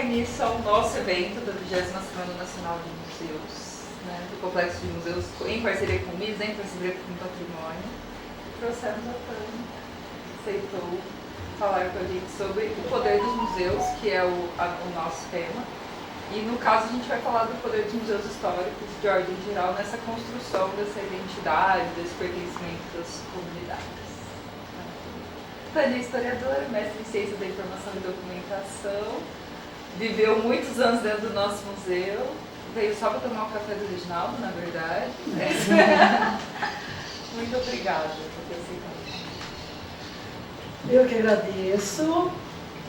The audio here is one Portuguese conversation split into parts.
início ao nosso evento da 20ª Semana Nacional de Museus, né, do Complexo de Museus, em parceria com o MIS, em parceria com o Patrimônio. Trouxemos a Tânia, aceitou falar com a gente sobre o poder dos museus, que é o nosso tema. E no caso a gente vai falar do poder dos museus históricos de ordem geral nessa construção dessa identidade, desse pertencimento das comunidades. Tânia é historiadora, mestre em Ciência da Informação e Documentação, viveu muitos anos dentro do nosso museu, veio só para tomar o café do Reginaldo, na verdade. Muito obrigada por ter aceitado. Eu que agradeço.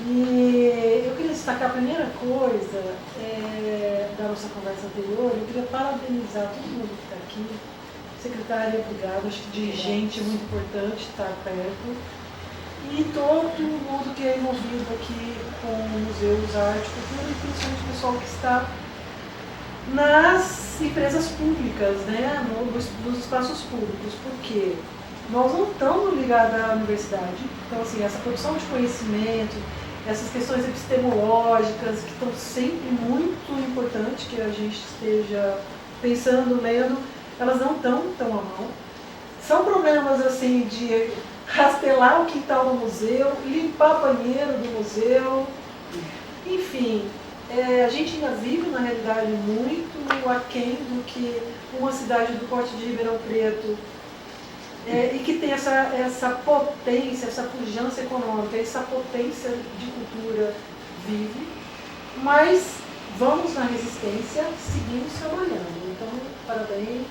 E eu queria destacar a primeira coisa da nossa conversa anterior. Eu queria parabenizar todo mundo que está aqui. Secretária, obrigada. Acho que dirigente é muito importante estar perto. E todo mundo que é envolvido aqui com museus, arte, cultura, e principalmente o pessoal que está nas empresas públicas, né, nos espaços públicos, porque nós não estamos ligados à universidade. Então, assim, essa produção de conhecimento, essas questões epistemológicas que estão sempre muito importantes que a gente esteja pensando, lendo, elas não estão tão à mão. São problemas assim de rastelar o quintal do museu, limpar banheiro do museu, enfim, a gente ainda vive na realidade muito aquém do que uma cidade do porte de Ribeirão Preto e que tem essa potência, essa pujança econômica, essa potência de cultura vive, mas vamos na resistência, seguimos trabalhando. Então, parabéns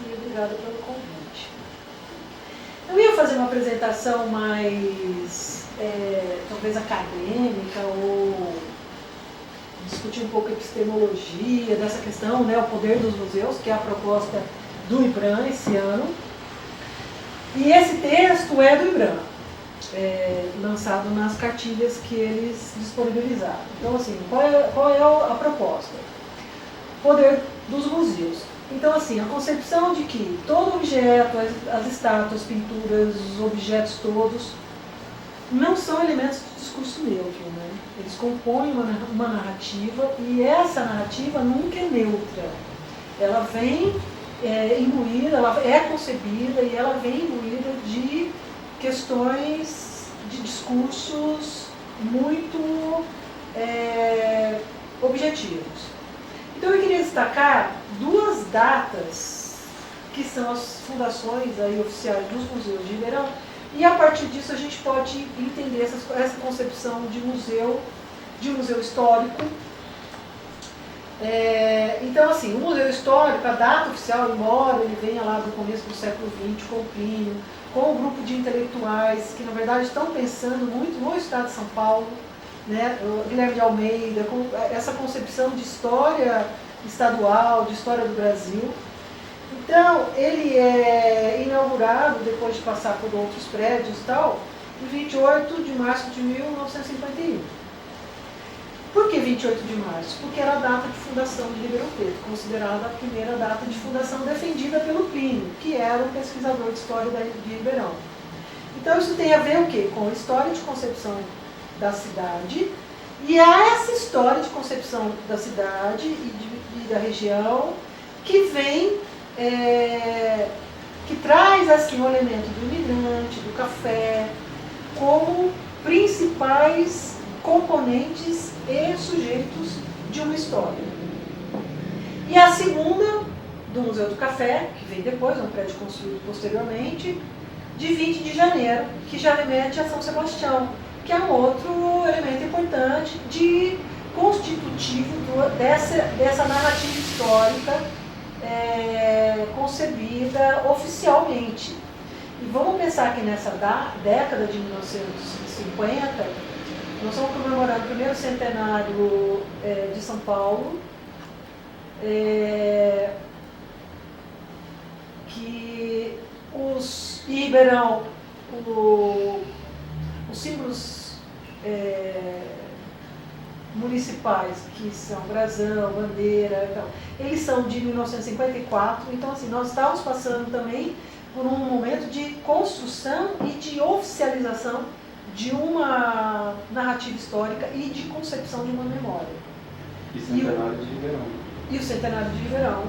e obrigada pelo convite. Eu ia fazer uma apresentação mais, talvez acadêmica, ou discutir um pouco a epistemologia dessa questão, né, o poder dos museus, que é a proposta do IBRAM esse ano. E esse texto é do IBRAM, lançado nas cartilhas que eles disponibilizaram. Então, assim, qual é a proposta? Poder dos museus. Então, assim, a concepção de que todo objeto, as estátuas, pinturas, os objetos todos, não são elementos de discurso neutro, né? Eles compõem uma narrativa e essa narrativa nunca é neutra. Ela vem imbuída, ela é concebida e ela vem imbuída de questões, de discursos muito objetivos. Então eu queria destacar duas datas que são as fundações aí oficiais dos museus de Ribeirão, e a partir disso a gente pode entender essa concepção de um museu histórico. Então, assim, o museu histórico, a data oficial, embora ele venha lá do começo do século XX, com o Plínio, com um grupo de intelectuais que, na verdade, estão pensando muito no estado de São Paulo, né, o Guilherme de Almeida, com essa concepção de história estadual, de história do Brasil. Então, ele é inaugurado, depois de passar por outros prédios e tal, em 28 de março de 1951. Por que 28 de março? Porque era a data de fundação de Ribeirão Preto, considerada a primeira data de fundação defendida pelo Plínio, que era um pesquisador de história de Ribeirão. Então, isso tem a ver o quê? Com a história de concepção da cidade, e há essa história de concepção da cidade e da região que vem, que traz assim o elemento do imigrante, do café, como principais componentes e sujeitos de uma história. E a segunda, do Museu do Café, que vem depois, é um prédio construído posteriormente, de 20 de janeiro, que já remete a São Sebastião, que é um outro elemento importante de constitutivo dessa narrativa histórica concebida oficialmente. E vamos pensar que nessa década de 1950, nós estamos comemorando o primeiro centenário de São Paulo, que em Ribeirão, os símbolos municipais, que são brasão, bandeira, então, eles são de 1954, então assim, nós estávamos passando também por um momento de construção e de oficialização de uma narrativa histórica e de concepção de uma memória. E Centenário de Ribeirão. E o Centenário de Ribeirão,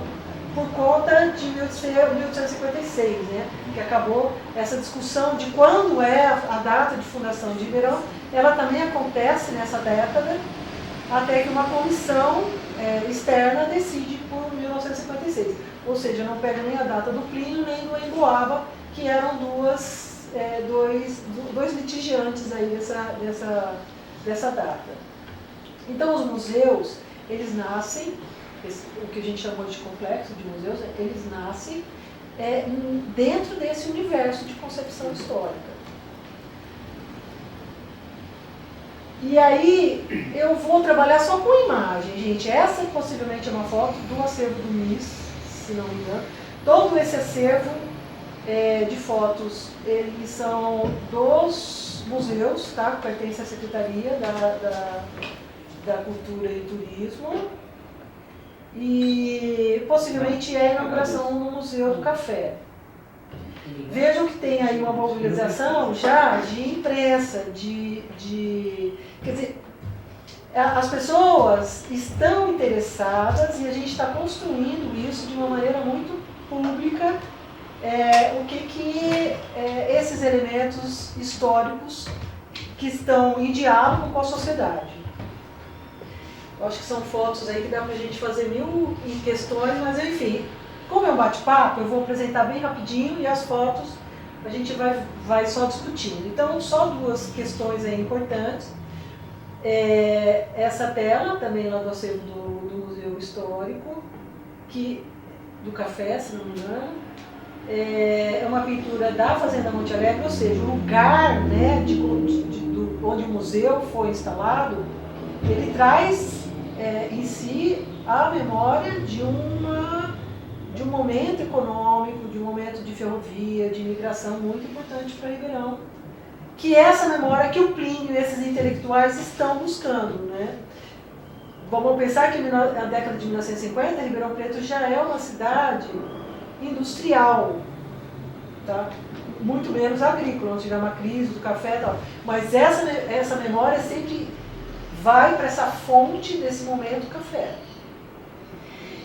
por conta de 1856, né? Que acabou essa discussão de quando é a data de fundação de Ribeirão, ela também acontece nessa década, até que uma comissão externa decide por 1956. Ou seja, não pega nem a data do Plínio nem do Emboaba, que eram dois litigiantes aí dessa data. Então os museus, eles nascem, o que a gente chamou de complexo de museus, eles nascem dentro desse universo de concepção histórica. E aí eu vou trabalhar só com imagem, gente. Essa possivelmente é uma foto do acervo do MIS, se não me engano. Todo esse acervo de fotos, eles são dos museus, tá? Que pertence à Secretaria da Cultura e Turismo. E possivelmente é a inauguração no Museu do Café. Vejam que tem aí uma mobilização já de imprensa, quer dizer, as pessoas estão interessadas e a gente está construindo isso de uma maneira muito pública, esses elementos históricos que estão em diálogo com a sociedade. Eu acho que são fotos aí que dá pra gente fazer mil questões, mas enfim, como é um bate-papo, eu vou apresentar bem rapidinho e as fotos a gente vai só discutindo. Então, só duas questões aí importantes. Essa tela, também lá do acervo do Museu Histórico, do Café, se não me engano, é uma pintura da Fazenda Monte Alegre, ou seja, o lugar, né, onde o museu foi instalado, ele traz em si a memória de um momento econômico, de um momento de ferrovia, de imigração muito importante para Ribeirão, que é essa memória que o Plínio e esses intelectuais estão buscando, né? Vamos pensar que na década de 1950, Ribeirão Preto já é uma cidade industrial, tá? Muito menos agrícola, onde tiver uma crise do café e tal. Mas essa memória sempre vai para essa fonte desse momento café.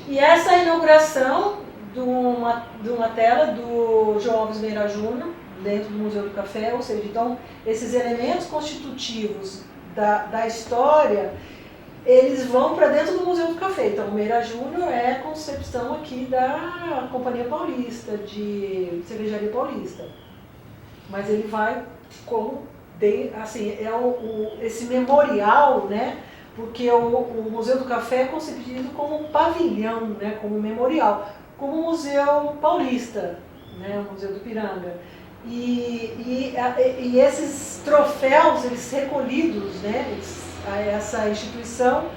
E essa inauguração de uma tela do João Alves Meira Júnior, dentro do Museu do Café, ou seja, então, esses elementos constitutivos da história, eles vão para dentro do Museu do Café. Então, o Meira Júnior é a concepção aqui da Companhia Paulista, de Cervejaria Paulista. Mas ele vai como, assim, esse memorial, né? Porque o Museu do Café é concebido como um pavilhão, né? Como um memorial, como o Museu Paulista, né? O Museu do Piranga. E esses troféus, eles recolhidos, né? A essa instituição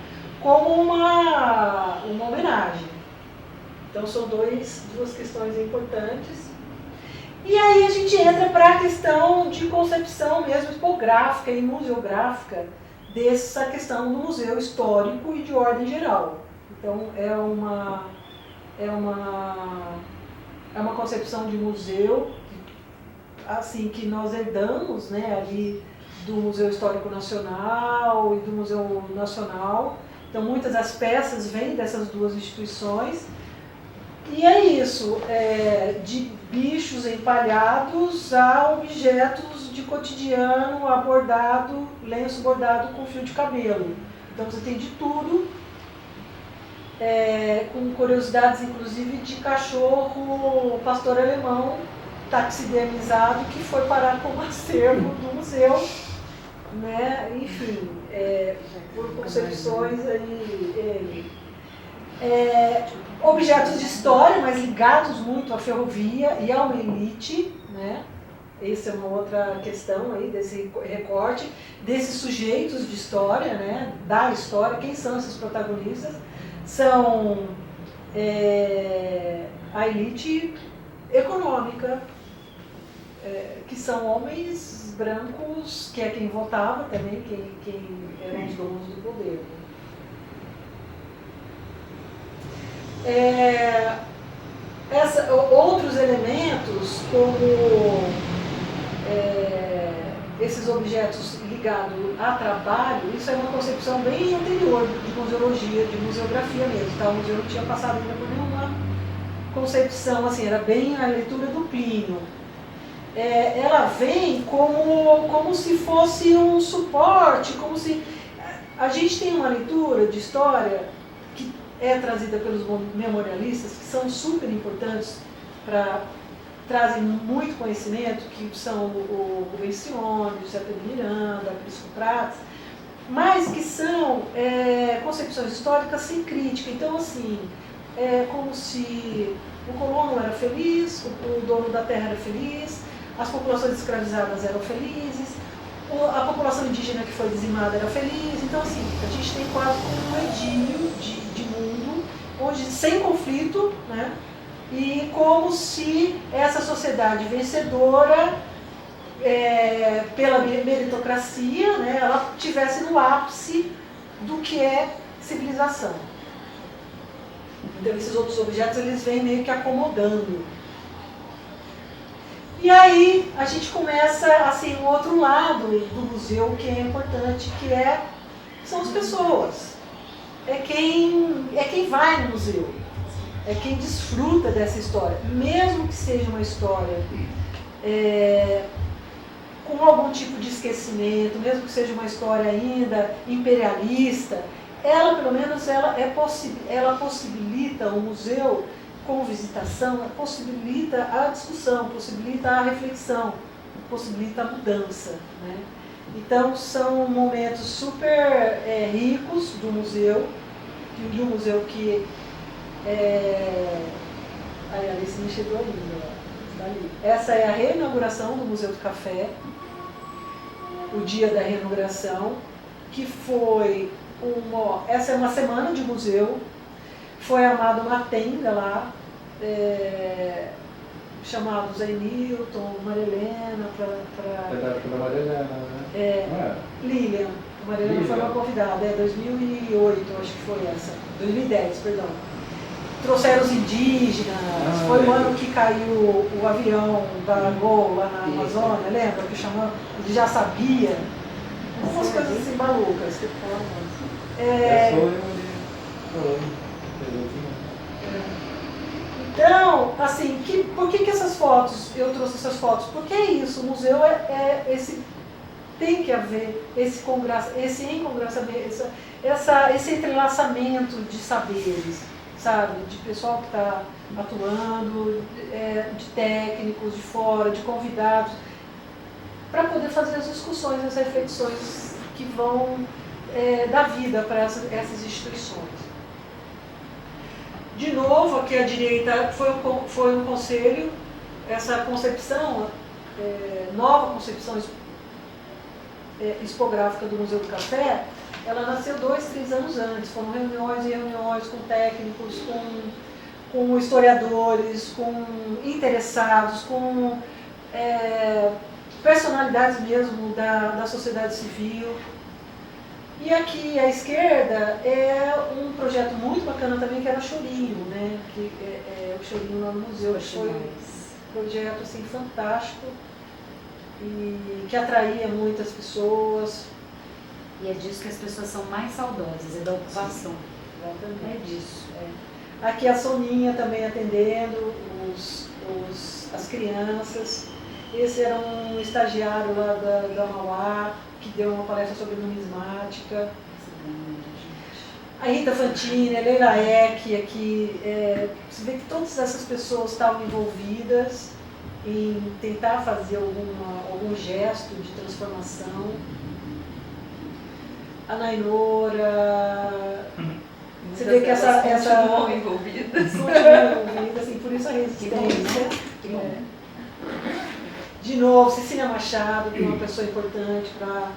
como uma homenagem. Então são duas questões importantes. E aí a gente entra para a questão de concepção mesmo tipográfica e museográfica dessa questão do museu histórico e de ordem geral. Então é uma concepção de museu assim que nós herdamos, né, ali do Museu Histórico Nacional e do Museu Nacional. Então muitas das peças vêm dessas duas instituições. E é isso, de bichos empalhados a objetos de cotidiano, lenço bordado com fio de cabelo. Então você tem de tudo, com curiosidades inclusive de cachorro pastor alemão taxidermizado que foi parar como acervo do museu, né? Enfim, por concepções aí. Objetos de história, mas ligados muito à ferrovia e à elite, né? Essa é uma outra questão aí desse recorte, desses sujeitos de história, né? Da história, quem são esses protagonistas? São a elite econômica, que são homens brancos, que é quem votava também, quem eram os donos do poder. Outros elementos, como esses objetos ligados a trabalho, isso é uma concepção bem anterior do Museu museologia, de museografia mesmo, tá? O museu não tinha passado ainda por nenhuma concepção, assim, era bem a leitura do Plínio. Ela vem como se fosse um suporte, como se... A gente tem uma leitura de história que é trazida pelos memorialistas, que são super importantes, trazem muito conhecimento, que são o Lencioni, o Serpa de Miranda, a Prisco Prates, mas que são concepções históricas sem crítica. Então, assim, é como se o colono era feliz, o dono da terra era feliz, as populações escravizadas eram felizes, a população indígena que foi dizimada era feliz. Então, assim, a gente tem quase um edílio de mundo, onde sem conflito, né? E como se essa sociedade vencedora, pela meritocracia, né, ela estivesse no ápice do que é civilização. Então, esses outros objetos, eles vêm meio que acomodando. E aí a gente começa, assim, um outro lado do museu que é importante, são as pessoas. É quem vai no museu, é quem desfruta dessa história, mesmo que seja uma história com algum tipo de esquecimento, mesmo que seja uma história ainda imperialista, ela, pelo menos, ela possibilita o museu, com visitação, possibilita a discussão, possibilita a reflexão, possibilita a mudança, né? Então, são momentos super ricos do museu, de um museu que... a Alice me chegou ainda, está ali. Essa é a reinauguração do Museu do Café, o dia da reinauguração, que foi essa é uma semana de museu. Foi armada uma tenda lá, chamada Zé Newton, Maria Helena, É da época da Maria Helena, né? Lilian. A Maria Helena foi uma convidada, 2008, acho que foi essa. 2010, perdão. Trouxeram os indígenas, foi o ano que caiu o avião da Gol lá na Amazônia, lembra? Que chamou, ele já sabia. Umas coisas assim malucas. Então, assim, por que essas fotos, eu trouxe essas fotos? Porque é isso, o museu tem que haver esse entrelaçamento de saberes, sabe? De pessoal que está atuando, de técnicos de fora, de convidados, para poder fazer as discussões, as reflexões que vão dar vida para essas instituições. De novo, aqui à direita foi um conselho, essa concepção, nova concepção expográfica do Museu do Café, ela nasceu 2, 3 anos antes. Foram reuniões e reuniões com técnicos, com historiadores, com interessados, com personalidades mesmo da sociedade civil. E aqui à esquerda é um projeto muito bacana também, que era o Chorinho, né? Que é o Chorinho lá no museu. Foi um projeto assim, fantástico e que atraía muitas pessoas. E é disso que as pessoas são mais saudosas, é da ocupação. Exatamente. É disso. Aqui a Soninha também atendendo as crianças. Esse era um estagiário lá da Mauá, que deu uma palestra sobre numismática. A Rita Fantini, a Leila Eck, aqui, você vê que todas essas pessoas estavam envolvidas em tentar fazer algum gesto de transformação. A Nainora, você vê que essa continuam envolvidas. Continuam envolvidas, assim, por isso a resistência. De novo, Cecília Machado, que é uma pessoa importante para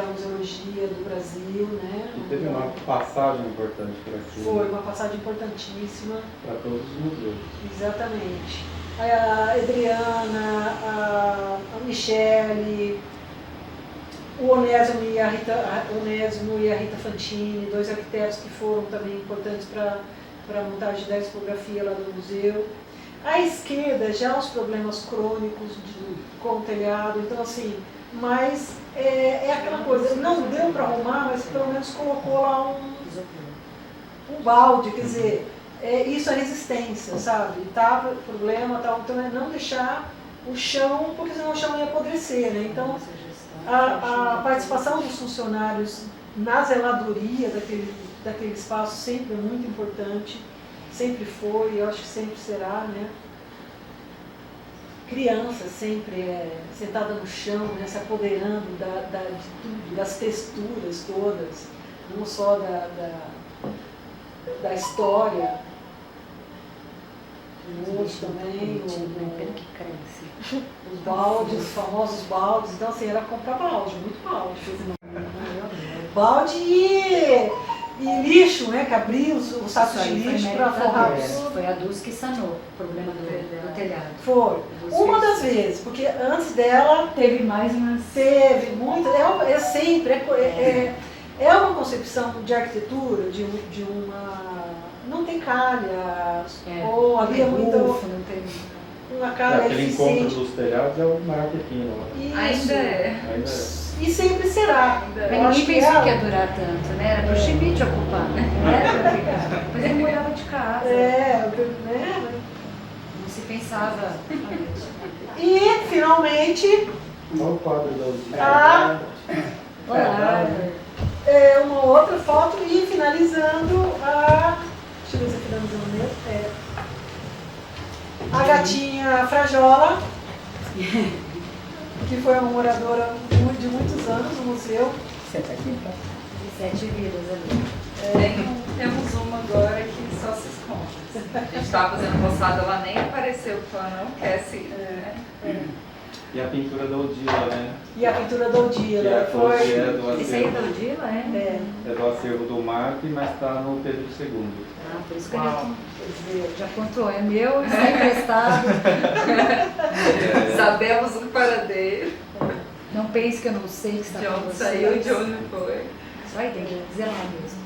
a museologia do Brasil, né? Teve uma passagem importante por aqui. Foi uma passagem importantíssima. Para todos os museus. Exatamente. A Adriana, a Michele, o Onésimo e a Rita Fantini, 2 arquitetos que foram também importantes para a montagem da expografia lá do museu. À esquerda, já os problemas crônicos com o telhado, então assim, mas é aquela coisa, não deu para arrumar, mas pelo menos colocou lá balde, quer dizer, isso é resistência, sabe? Tava problema, tal, então é não deixar o chão, porque senão o chão ia apodrecer, né? Então, a participação dos funcionários na zeladoria daquele espaço sempre é muito importante, sempre foi, eu acho que sempre será, né? Criança sempre sentada no chão, né? Se apoderando de tudo, das texturas todas, não só da história. O outro também, os baldes, os famosos baldes. Então, assim, era comprar balde, muito balde. Balde e lixo, né? Que abria os sacos de lixo para forrar tudo. Foi a Dulce que sanou o problema do telhado. Foi. Uma das vezes, porque antes dela Teve mais umas. teve muito. É sempre. É uma concepção de arquitetura, de uma. Não tem calha, ou havia muito. Não tem. Uma calha Aquele encontro eficiente. dos telhados é o maior pepino lá. Isso. Ainda é. Ainda é. E sempre será. Ainda é. Mas Eu acho ninguém que pensou ela- que ia durar tanto, né? Era pro Chibite ocupar, não era pra ficar. Mas ele morava de casa. né? Não se pensava. E, finalmente, Olha o quadro da Ah. Olá. uma outra foto e finalizando deixa eu ver se é finalizando mesmo. A gatinha Frajola, que foi uma moradora de muitos anos no museu. Você tá aqui, tá? 7 vidas ali. Temos uma agora que só se esconde. A gente estava fazendo roçada, ela nem apareceu, porque ela não quer se. E a pintura da Odila, né? E a pintura da Odila. Que é Foi. do Esse aí é acervo, da Odila, é? é do acervo do Marco, mas está no Pedro II. Ah, por isso que Uau. ele já contou. É meu, está emprestado. Sabemos o paradeiro, Não pense que eu não sei que está de com onde você. saiu e de onde foi. Isso aí tem que dizer lá mesmo.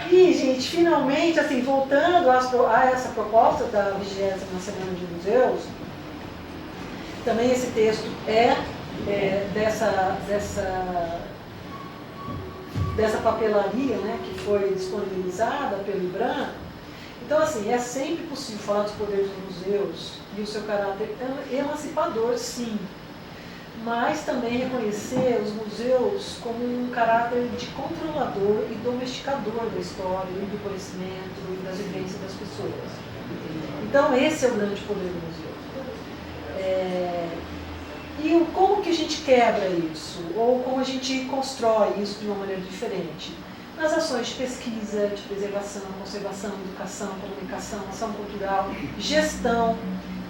E, gente, finalmente, assim, voltando a essa proposta da 20ª Semana de Museus, também esse texto dessa papelaria, né, que foi disponibilizada pelo IBRAM. Então, assim, é sempre possível falar dos poderes dos museus e o seu caráter emancipador, sim, mas também reconhecer os museus como um caráter de controlador e domesticador da história e do conhecimento e das vivências das pessoas. Então, esse é o grande poder do museu. E como que a gente quebra isso? Ou como a gente constrói isso de uma maneira diferente? Nas ações de pesquisa, de preservação, conservação, educação, comunicação, ação cultural, gestão,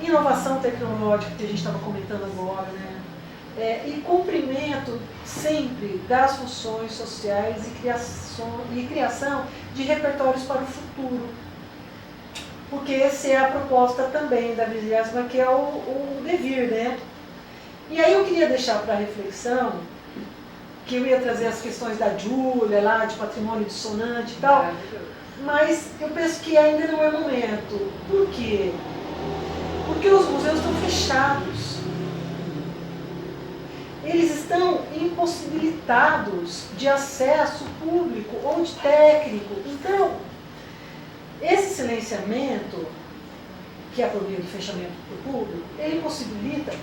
inovação tecnológica, que a gente estava comentando agora, né? E cumprimento sempre das funções sociais e criação de repertórios para o futuro. Porque essa é a proposta também da 20ª, que é o devir, né? E aí eu queria deixar para reflexão, que eu ia trazer as questões da Júlia lá, de patrimônio dissonante e tal, mas eu penso que ainda não é momento. Por quê? Porque os museus estão fechados. Eles estão impossibilitados de acesso público ou de técnico. Então, esse silenciamento, que é por meio do fechamento para o público, ele possibilita,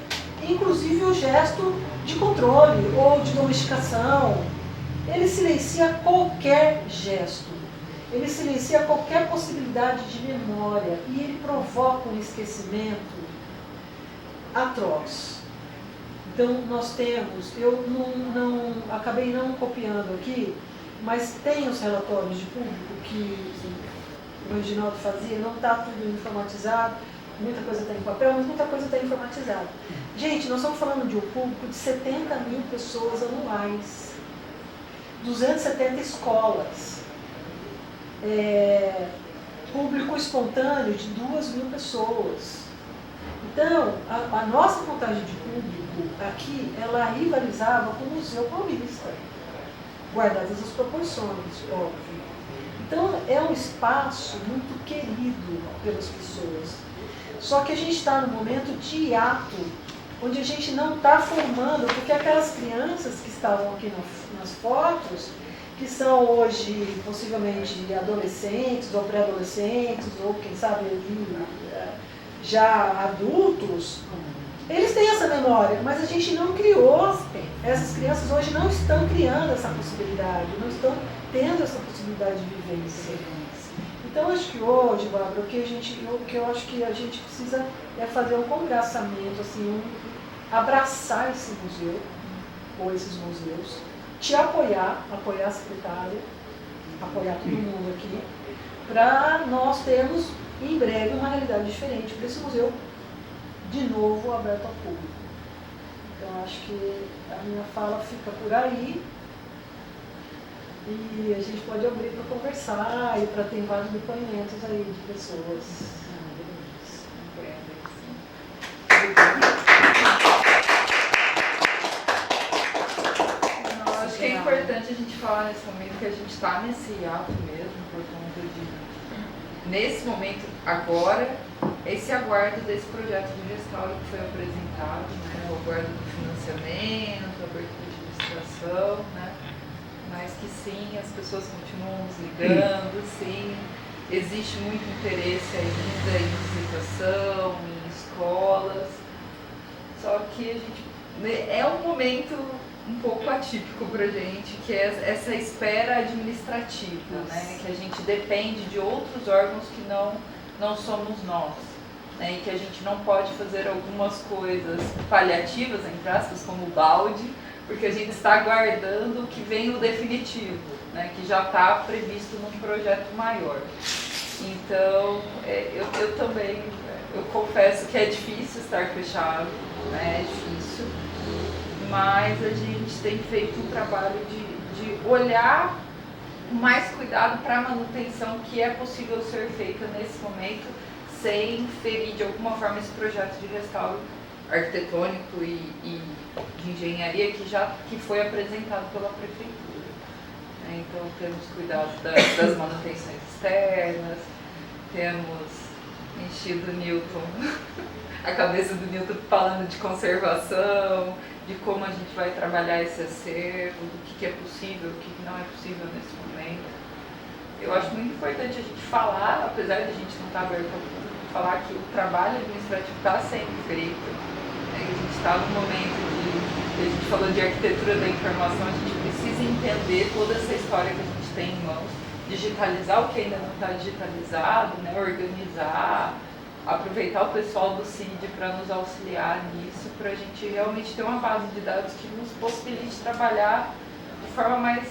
inclusive, o gesto de controle ou de domesticação. Ele silencia qualquer gesto, ele silencia qualquer possibilidade de memória e ele provoca um esquecimento atroz. Então, nós temos, eu acabei não copiando aqui, mas tem os relatórios de público que o Reginaldo fazia, não está tudo informatizado, muita coisa está em papel, mas muita coisa está informatizada. Gente, nós estamos falando de um público de 70 mil pessoas anuais, 270 escolas, público espontâneo de 2.000 pessoas. Então, a nossa contagem de público aqui, ela rivalizava com o Museu Paulista, guardadas as proporções, óbvio. Então, é um espaço muito querido pelas pessoas. Só que a gente está num momento de hiato, onde a gente não está formando, porque aquelas crianças que estavam aqui nas fotos, que são hoje possivelmente adolescentes ou pré-adolescentes, ou quem sabe já adultos, eles têm essa memória, mas a gente não criou, essas crianças hoje não estão criando essa possibilidade, não estão tendo essa possibilidade de vivência. Então acho que hoje, Bárbara, o que eu acho que a gente precisa é fazer um congraçamento, assim, abraçar esse museu, ou esses museus, te apoiar a secretária, apoiar todo mundo aqui, para nós termos em breve uma realidade diferente para esse museu, de novo aberto ao público. Então acho que a minha fala fica por aí e a gente pode abrir para conversar e para ter vários depoimentos aí de pessoas. Não, acho que é importante a gente falar nesse momento que a gente está nesse hiato mesmo, por conta de, nesse momento, agora, esse aguardo desse projeto de restauro que foi apresentado, né, o aguardo do financiamento, a abertura de licitação, né, mas que sim, as pessoas continuam nos ligando, sim, existe muito interesse ainda em visitação, em escolas, só que a gente, é um momento um pouco atípico para a gente, que é essa espera administrativa, né, que a gente depende de outros órgãos que não somos nós, né, e que a gente não pode fazer algumas coisas paliativas, entre aspas, como o balde, porque a gente está aguardando que venha o definitivo, né, que já está previsto num projeto maior. Então, eu também, eu confesso que é difícil estar fechado, né, é difícil, mas a gente tem feito um trabalho de olhar com mais cuidado para a manutenção que é possível ser feita nesse momento, sem ferir de alguma forma esse projeto de restauro arquitetônico e de engenharia que foi apresentado pela prefeitura. Então temos cuidado das manutenções externas, temos enchido o Newton, a cabeça do Newton falando de conservação, de como a gente vai trabalhar esse acervo, do que é possível, o que não é possível nesse momento. Eu acho muito importante a gente falar, apesar de a gente não estar aberto ao público, falar que o trabalho administrativo está sendo feito. A gente está num momento a gente falou de arquitetura da informação, a gente precisa entender toda essa história que a gente tem em mãos, digitalizar o que ainda não está digitalizado, né, organizar, aproveitar o pessoal do CID para nos auxiliar nisso, para a gente realmente ter uma base de dados que nos possibilite trabalhar de forma mais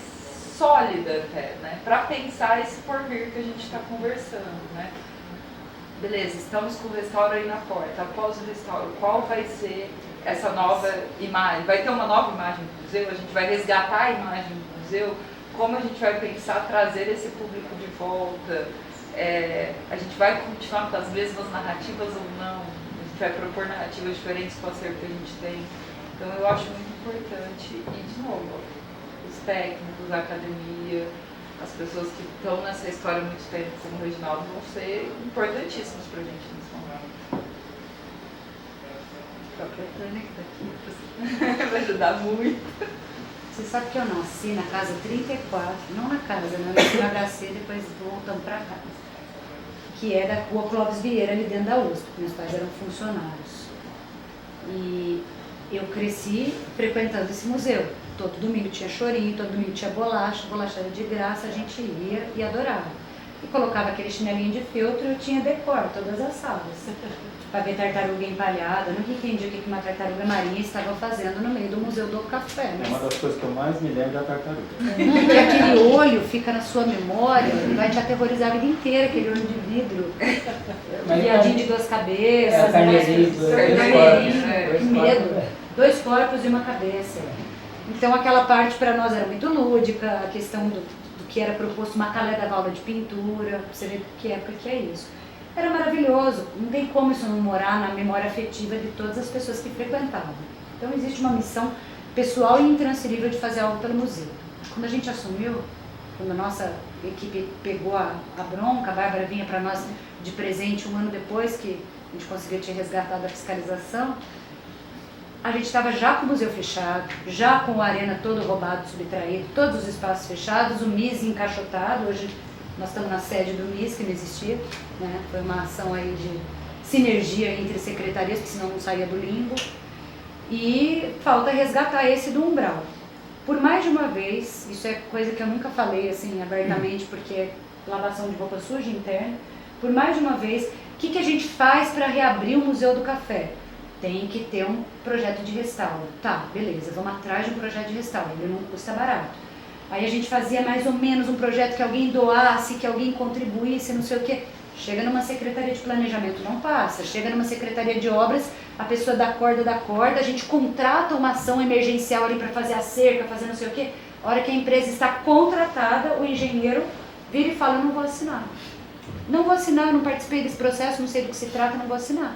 sólida até, né, para pensar esse porvir que a gente está conversando, né. Beleza, estamos com o restauro aí na porta. Após o restauro, qual vai ser essa nova imagem? Vai ter uma nova imagem do museu? A gente vai resgatar a imagem do museu? Como a gente vai pensar trazer esse público de volta? A gente vai continuar com as mesmas narrativas ou não? A gente vai propor narrativas diferentes com o acervo que a gente tem? Então eu acho muito importante, e de novo, os técnicos, a academia, as pessoas que estão nessa história há muito tempo, como o Reginaldo, vão ser importantíssimos para a gente nesse momento. O próprio Tânia que está aqui vai ajudar muito. Você sabe que eu nasci na casa 34, não na casa, né? Eu nasci no HC, depois voltamos para casa, que era a Rua Clóvis Vieira, ali dentro da USP, porque meus pais eram funcionários. E eu cresci frequentando esse museu. Todo domingo tinha chorinho, todo domingo tinha bolacha era de graça, a gente ia e adorava. E colocava aquele chinelinho de feltro e eu tinha decor, todas as salas. Para ver tartaruga empalhada, não entendi o que uma tartaruga marinha estava fazendo no meio do Museu do Café. Mas... É uma das coisas que eu mais me lembro da tartaruga. Porque aquele olho fica na sua memória e vai te aterrorizar a vida inteira, aquele olho de vidro. Viadinho de duas cabeças, carneirinho, que medo. 2 corpos e uma cabeça. Então aquela parte para nós era muito lúdica, a questão do que era proposto, uma calé da aula de pintura, você vê que época que é isso. Era maravilhoso, não tem como isso não morar na memória afetiva de todas as pessoas que frequentavam. Então existe uma missão pessoal e intransferível de fazer algo pelo museu. Quando a gente assumiu, quando a nossa equipe pegou a bronca, a Bárbara vinha para nós de presente 1 ano depois que a gente conseguiu ter resgatado a fiscalização, a gente estava já com o museu fechado, já com a arena todo roubado, subtraído, todos os espaços fechados, o MIS encaixotado. Hoje nós estamos na sede do MIS, que não existia, né? Foi uma ação aí de sinergia entre secretarias, porque senão não saía do limbo. E falta resgatar esse do umbral. Por mais de uma vez, isso é coisa que eu nunca falei assim abertamente, porque é lavação de roupa suja interna. Por mais de uma vez, o que a gente faz para reabrir o Museu do Café? Tem que ter um projeto de restauro. Tá, beleza, vamos atrás de um projeto de restauro, ele não custa barato. Aí a gente fazia mais ou menos um projeto que alguém doasse, que alguém contribuísse, não sei o quê. Chega numa secretaria de planejamento, não passa. Chega numa secretaria de obras, a pessoa dá corda, a gente contrata uma ação emergencial ali para fazer a cerca, fazer não sei o quê. A hora que a empresa está contratada, o engenheiro vira e fala, eu não vou assinar. Não vou assinar, eu não participei desse processo, não sei do que se trata, não vou assinar.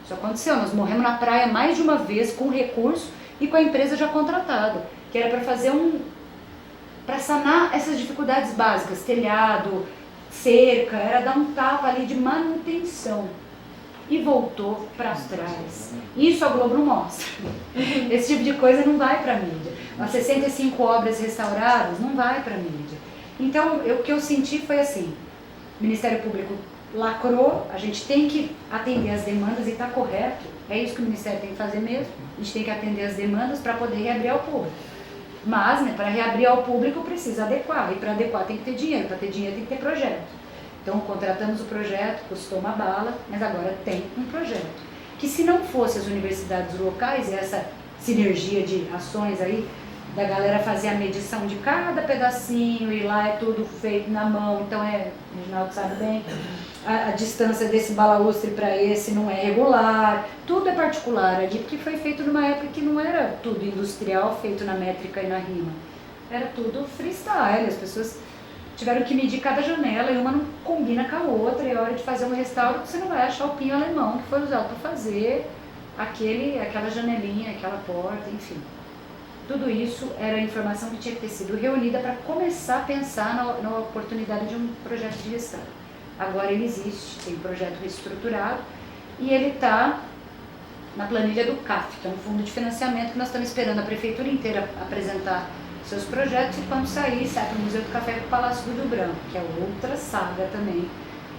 Isso aconteceu, nós morremos na praia mais de uma vez com recurso e com a empresa já contratada, que era para fazer para sanar essas dificuldades básicas, telhado, cerca, era dar um tapa ali de manutenção. E voltou para trás. Isso a Globo não mostra. Esse tipo de coisa não vai para a mídia. As 65 obras restauradas não vai para a mídia. Então, o que eu senti foi assim, o Ministério Público lacrou, a gente tem que atender as demandas e está correto, é isso que o Ministério tem que fazer mesmo, a gente tem que atender as demandas para poder reabrir ao público. Mas, né, para reabrir ao público precisa adequar, e para adequar tem que ter dinheiro, para ter dinheiro tem que ter projeto. Então contratamos o projeto, custou uma bala, mas agora tem um projeto. Que se não fosse as universidades locais, essa sinergia de ações aí, da galera fazer a medição de cada pedacinho, e lá é tudo feito na mão, então o Reginaldo sabe bem, a distância desse balaústre para esse não é regular, tudo é particular ali, porque foi feito numa época que não era tudo industrial, feito na métrica e na rima, era tudo freestyle, as pessoas tiveram que medir cada janela e uma não combina com a outra, e é hora de fazer um restauro você não vai achar o pinho alemão que foi usado para fazer aquela janelinha, aquela porta, enfim. Tudo isso era informação que tinha que ter sido reunida para começar a pensar na oportunidade de um projeto de restauro. Agora ele existe, tem um projeto reestruturado e ele está na planilha do CAF, que é um fundo de financiamento que nós estamos esperando a prefeitura inteira apresentar seus projetos, e quando sair, sai para o Museu do Café e para o Palácio do Rio Branco, que é outra saga também.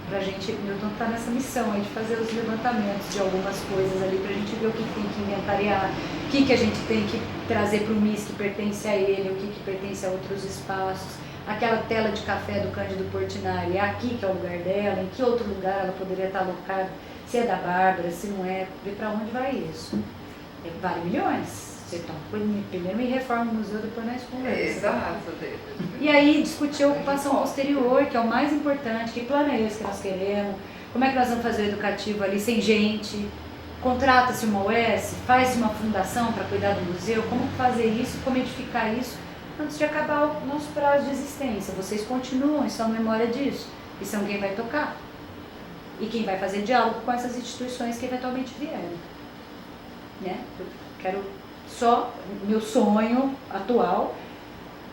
Pra gente, o Newton está nessa missão aí de fazer os levantamentos de algumas coisas ali, pra gente ver o que tem que inventariar, o que a gente tem que trazer para o MIS que pertence a ele, o que pertence a outros espaços, aquela tela de café do Cândido Portinari, é aqui que é o lugar dela, em que outro lugar ela poderia estar alocada, se é da Bárbara, se não é, ver para onde vai isso. Vale milhões. Então, primeiro me reforma o museu, depois nós conversamos. Exato. E aí discutir a ocupação posterior, que é o mais importante, que plano é esse que nós queremos, como é que nós vamos fazer o educativo ali sem gente, contrata-se uma OS, faz uma fundação para cuidar do museu, como fazer isso, como edificar isso, antes de acabar o nosso prazo de existência. Vocês continuam, estão na memória disso, e são quem vai tocar, e quem vai fazer diálogo com essas instituições que eventualmente vierem. Né? Eu quero só, meu sonho atual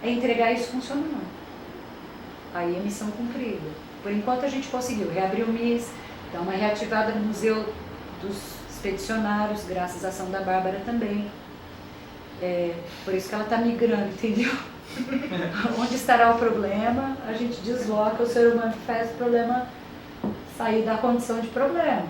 é entregar isso funcionando. Aí é missão cumprida. Por enquanto a gente conseguiu reabrir o MIS, dar uma reativada no Museu dos Expedicionários, graças à ação da Bárbara também. Por isso que ela está migrando, entendeu? Onde estará o problema, a gente desloca, o ser humano faz o problema sair da condição de problema.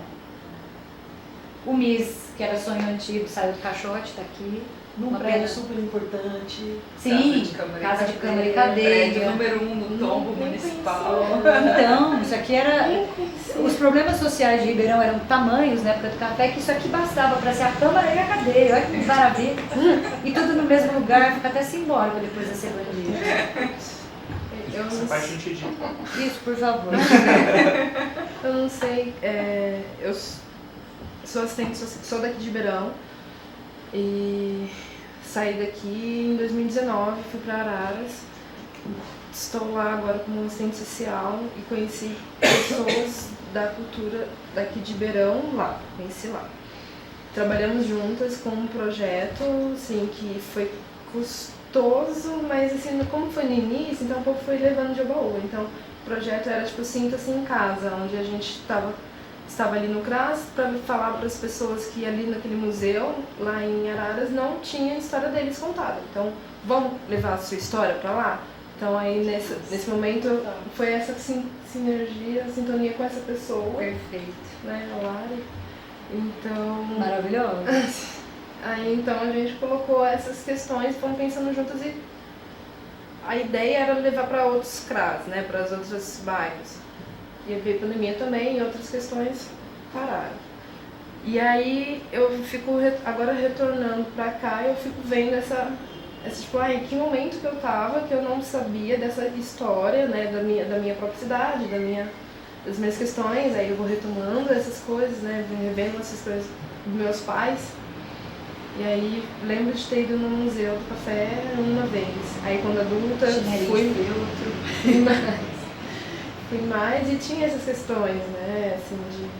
O MIS, que era sonho antigo, saiu do caixote, está aqui. Num prédio super importante. Sim, casa de câmara e cadeia. Prédio número 1 no tombo municipal. Então, isso aqui era... Os problemas sociais de Ribeirão eram tamanhos na época do café, que isso aqui bastava para ser a câmara e a cadeia. Olha que maravilha. E tudo no mesmo lugar, fica até simbólico depois da ser bandido. Essa parte eu entendi. Isso, por favor. Eu não sei, eu sou assistente, sou daqui de Ribeirão e saí daqui em 2019, fui para Araras, estou lá agora como assistente social e conheci pessoas da cultura daqui de Ribeirão lá, conheci lá. Trabalhamos juntas com um projeto, assim, que foi custoso, mas assim, como foi no início, então o povo foi levando de oba-oba. Então o projeto era tipo Sinta-se em Casa, onde a gente estava estava ali no CRAS para falar para as pessoas que ali naquele museu, lá em Araras, não tinha a história deles contada. Então, vamos levar a sua história para lá? Então, aí nesse momento foi essa sinergia, sintonia com essa pessoa. Perfeito. Né, a Lari. Então... Maravilhoso. Aí então a gente colocou essas questões, fomos pensando juntas e a ideia era levar para outros CRAS, né, para os outros bairros. E veio pandemia também e outras questões pararam. E aí eu fico agora retornando para cá e eu fico vendo essa tipo, em que momento que eu tava, que eu não sabia dessa história, né, da minha própria cidade, das minhas questões, aí eu vou retomando essas coisas, né, revendo essas coisas dos meus pais. E aí lembro de ter ido no Museu do Café uma vez. Aí quando adulta fui mais e tinha essas questões, né, assim,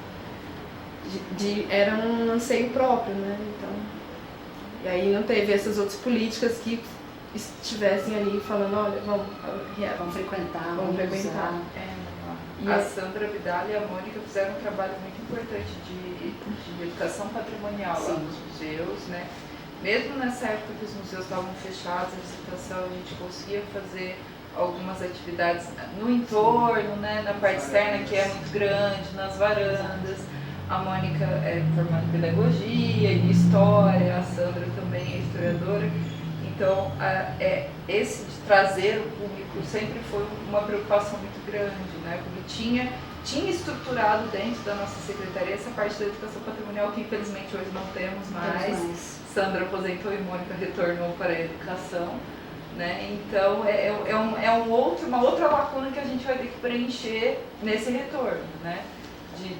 era um anseio próprio, né, então... E aí não teve essas outras políticas que estivessem ali falando, olha, vamos frequentar, vamos frequentar. A Sandra Vidal e a Mônica fizeram um trabalho muito importante de educação patrimonial lá nos museus, né? Mesmo nessa época que os museus estavam fechados, a visitação, a gente conseguia fazer algumas atividades no entorno, né? Na parte externa, que é muito grande, nas varandas. A Mônica é formada em pedagogia e história, a Sandra também é historiadora. Então, esse de trazer o público sempre foi uma preocupação muito grande, né? Porque tinha estruturado dentro da nossa secretaria essa parte da educação patrimonial que infelizmente hoje não temos mais. Sandra aposentou e Mônica retornou para a educação, né? Então, uma outra lacuna que a gente vai ter que preencher nesse retorno, né?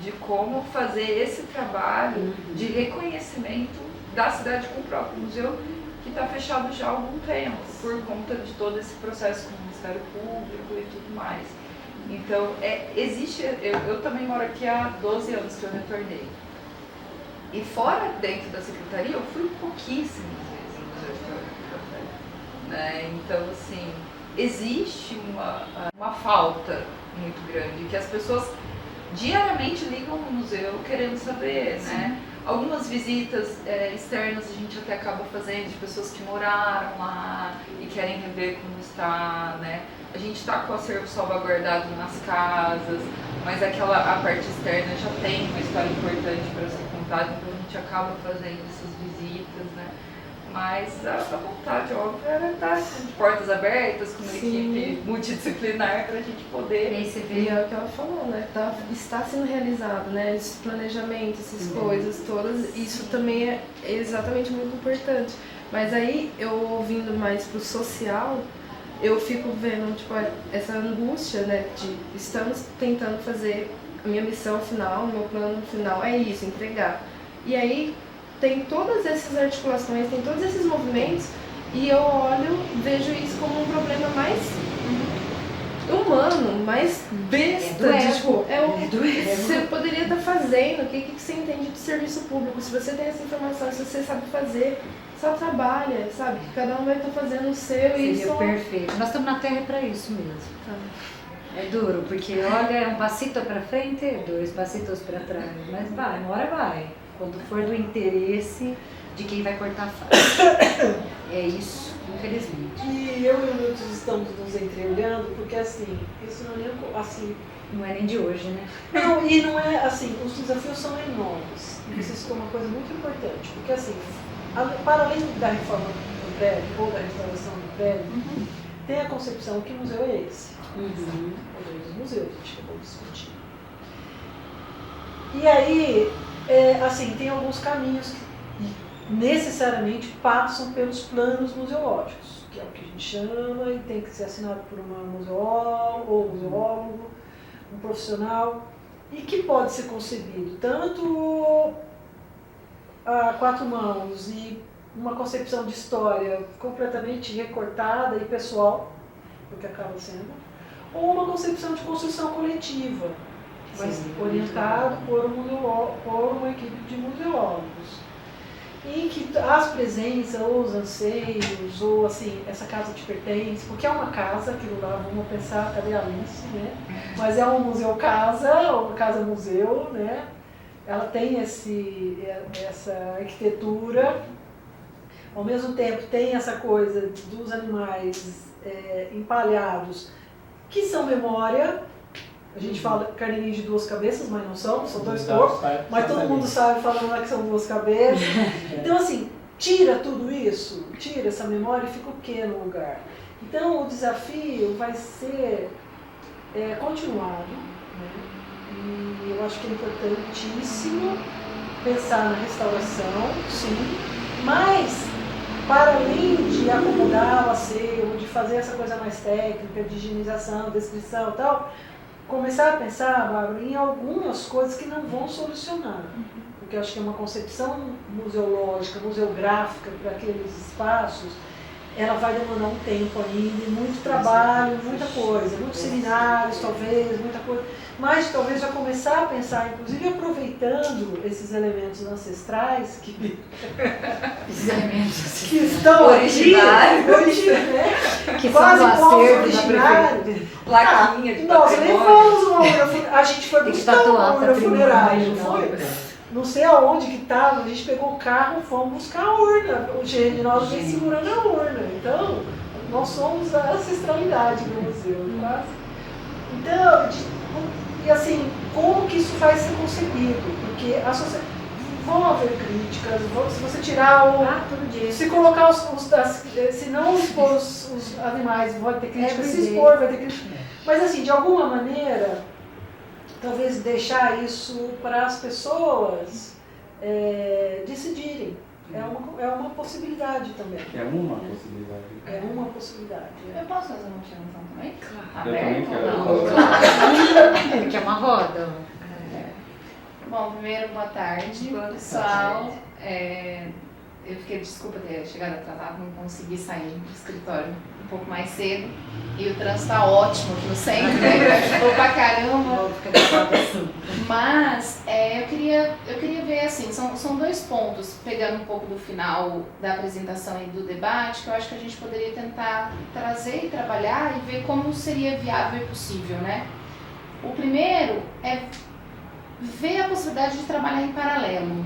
De como fazer esse trabalho de reconhecimento da cidade com o próprio museu, que está fechado já há algum tempo, por conta de todo esse processo com o Ministério Público e tudo mais. Então, eu também moro aqui há 12 anos que eu retornei. E fora dentro da secretaria, eu fui pouquíssimas vezes no Museu Histórico do Café, né? Então, assim, existe uma falta muito grande, que as pessoas diariamente ligam no museu querendo saber, né? Algumas visitas externas a gente até acaba fazendo de pessoas que moraram lá e querem rever como está, né? A gente está com o acervo salvaguardado nas casas, mas a parte externa já tem uma história importante para ser contada, então a gente acaba fazendo essas visitas, né? Mas a vontade, óbvio, era estar de portas abertas, com uma equipe multidisciplinar para a gente poder... E é o que ela falou, né? Está sendo realizado, né? Esse planejamento, essas coisas todas, isso também é exatamente muito importante. Mas aí, eu ouvindo mais pro social, eu fico vendo, tipo, essa angústia, né? De estamos tentando fazer a minha missão final, meu plano final é isso, entregar. E aí, tem todas essas articulações, tem todos esses movimentos, e eu olho, vejo isso como um problema mais humano, mais besta. Você poderia estar fazendo, o que você entende de serviço público? Se você tem essa informação, se você sabe fazer, só trabalha, sabe? Que cada um vai estar fazendo o seu e isso. Perfeito. Nós estamos na Terra para isso mesmo. É duro, porque olha, é um passito para frente, 2 passitos para trás, mas vai, uma hora vai. Quando for do interesse de quem vai cortar a face. É isso, infelizmente. E eu e o Milton estamos nos entreolhando, porque assim, isso não é nem assim. Não é nem de hoje, né? Não, e não é assim, os desafios são enormes. E você citou uma coisa muito importante, porque assim, para além da reforma do prédio ou da restauração do prédio, tem a concepção que museu é esse. Poder dos museus, a gente acabou de discutir. E aí, assim, tem alguns caminhos que necessariamente passam pelos planos museológicos, que é o que a gente chama e tem que ser assinado por uma museóloga ou museólogo, um profissional, e que pode ser concebido tanto a 4 mãos e uma concepção de história completamente recortada e pessoal, o que acaba sendo, ou uma concepção de construção coletiva, mas orientado por uma equipe de museólogos, em que as presenças, ou os anseios, ou assim, essa casa te pertence, porque é uma casa, aquilo lá, vamos pensar, cadê a Alice, né? Mas é um museu-casa, ou casa-museu, né? ela tem essa arquitetura, ao mesmo tempo tem essa coisa dos animais empalhados, que são memória. A gente fala carneirinho de duas cabeças, mas não são dois corpos, mas todo mundo sabe falando lá que são duas cabeças. Então, assim, tira tudo isso, tira essa memória e fica o quê no lugar? Então, o desafio vai ser continuado, né? E eu acho que é importantíssimo pensar na restauração, sim, mas para além de acomodar o acervo, de fazer essa coisa mais técnica, de higienização, descrição e tal, começar a pensar, Bárbara, em algumas coisas que não vão solucionar. Porque eu acho que é uma concepção museológica, museográfica para aqueles espaços, ela vai demandar um tempo ainda, muito trabalho, muita coisa, muitos seminários talvez, muita coisa, mas talvez já começar a pensar, inclusive aproveitando esses elementos ancestrais que estão Originários. né? Que Quase são do povos acervo da originários. Plaquinha de Nós patrimônio. levamos uma urna, a gente foi Tem que buscar uma tatuar urna patrimônio funerária, não original. foi? Não sei aonde que estava, a gente pegou o carro, fomos buscar a urna. O gerente de nós vem segurando a urna. Então, nós somos a ancestralidade do museu, quase. Então, e assim, como que isso vai ser concebido? Porque a sociedade, vão haver críticas, se você tirar todo dia. se colocar se não expor os animais, vai ter crítica, se Everyday. expor, vai ter crítica. Mas assim, de alguma maneira, talvez deixar isso para as pessoas decidirem. É uma possibilidade também. É uma possibilidade. É uma possibilidade. Eu posso fazer uma observação também? Eu também quero. Não? Ele quer uma roda. Bom, primeiro, boa tarde, pessoal. Eu fiquei, desculpa ter chegado atrasado, não consegui sair do escritório um pouco mais cedo. E o trânsito tá ótimo aqui no centro, né? Ajudou pra caramba. Mas eu queria ver, assim, são dois pontos, pegando um pouco do final da apresentação e do debate, que eu acho que a gente poderia tentar trazer e trabalhar e ver como seria viável e possível, né? O primeiro é ver a possibilidade de trabalhar em paralelo,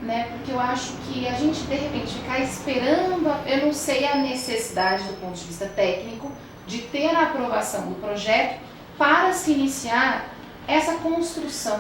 né? Porque eu acho que a gente, de repente, ficar esperando, eu não sei a necessidade do ponto de vista técnico de ter a aprovação do projeto para se iniciar essa construção,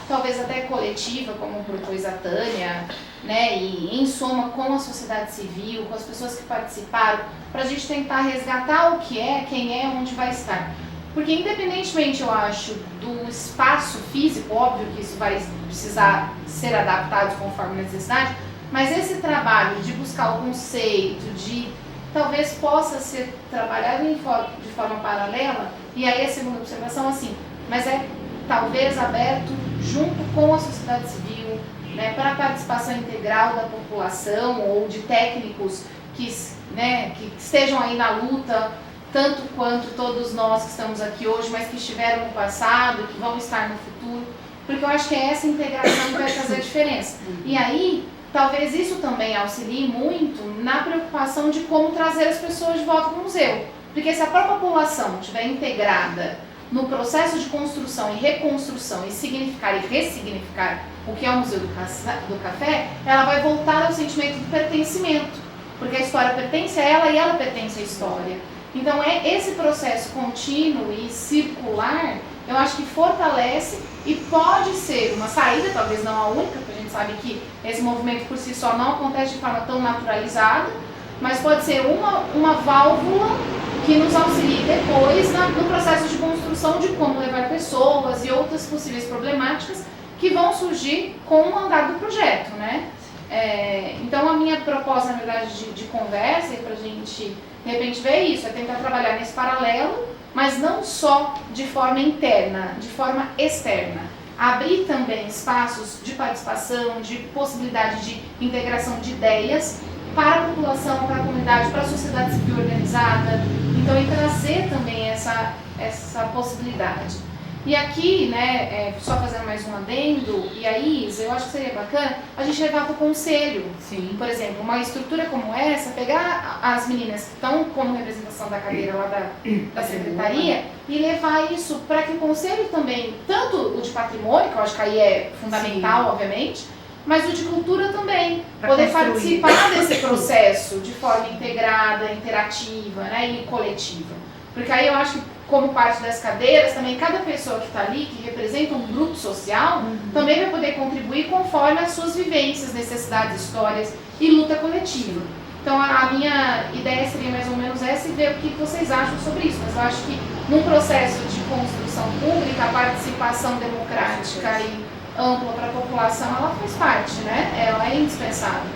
talvez até coletiva, como propôs a Tânia, né? E em soma com a sociedade civil, com as pessoas que participaram, para a gente tentar resgatar o que é, quem é, onde vai estar. Porque independentemente, eu acho, do espaço físico, óbvio que isso vai precisar ser adaptado conforme a necessidade, mas esse trabalho de buscar o conceito, de talvez possa ser trabalhado de forma paralela, e aí a segunda observação, assim, mas talvez aberto junto com a sociedade civil, né, para a participação integral da população ou de técnicos que estejam aí na luta, tanto quanto todos nós que estamos aqui hoje, mas que estiveram no passado, que vão estar no futuro, porque eu acho que é essa integração que vai fazer a diferença. E aí, talvez isso também auxilie muito na preocupação de como trazer as pessoas de volta para o museu. Porque se a própria população estiver integrada no processo de construção e reconstrução e significar e ressignificar o que é o Museu do Café, ela vai voltar ao sentimento de pertencimento, porque a história pertence a ela e ela pertence à história. Então esse processo contínuo e circular, eu acho que fortalece e pode ser uma saída, talvez não a única, porque a gente sabe que esse movimento por si só não acontece de forma tão naturalizada, mas pode ser uma válvula que nos auxilie depois no processo de construção de como levar pessoas e outras possíveis problemáticas que vão surgir com o andar do projeto, né? Então a minha proposta, na verdade, de conversa e para a gente, de repente, ver isso, é tentar trabalhar nesse paralelo, mas não só de forma interna, de forma externa. Abrir também espaços de participação, de possibilidade de integração de ideias para a população, para a comunidade, para a sociedade civil organizada. Então, e trazer também essa possibilidade. E aqui, né, só fazendo mais um adendo, e aí, Isa, eu acho que seria bacana a gente levar para o conselho. Sim. Por exemplo, uma estrutura como essa, pegar as meninas que estão como representação da cadeira lá da secretaria e levar isso para que o conselho também, tanto o de patrimônio, que eu acho que aí é fundamental, Sim. obviamente, mas o de cultura também, Pra poder construir. participar desse processo de forma integrada, interativa, né, e coletiva. Porque aí eu acho que, como parte das cadeiras, também cada pessoa que está ali, que representa um grupo social, também vai poder contribuir conforme as suas vivências, necessidades, histórias e luta coletiva. Então a minha ideia seria mais ou menos essa e ver o que vocês acham sobre isso. Mas eu acho que num processo de construção pública, a participação democrática e ampla para a população, ela faz parte, né? Ela é indispensável.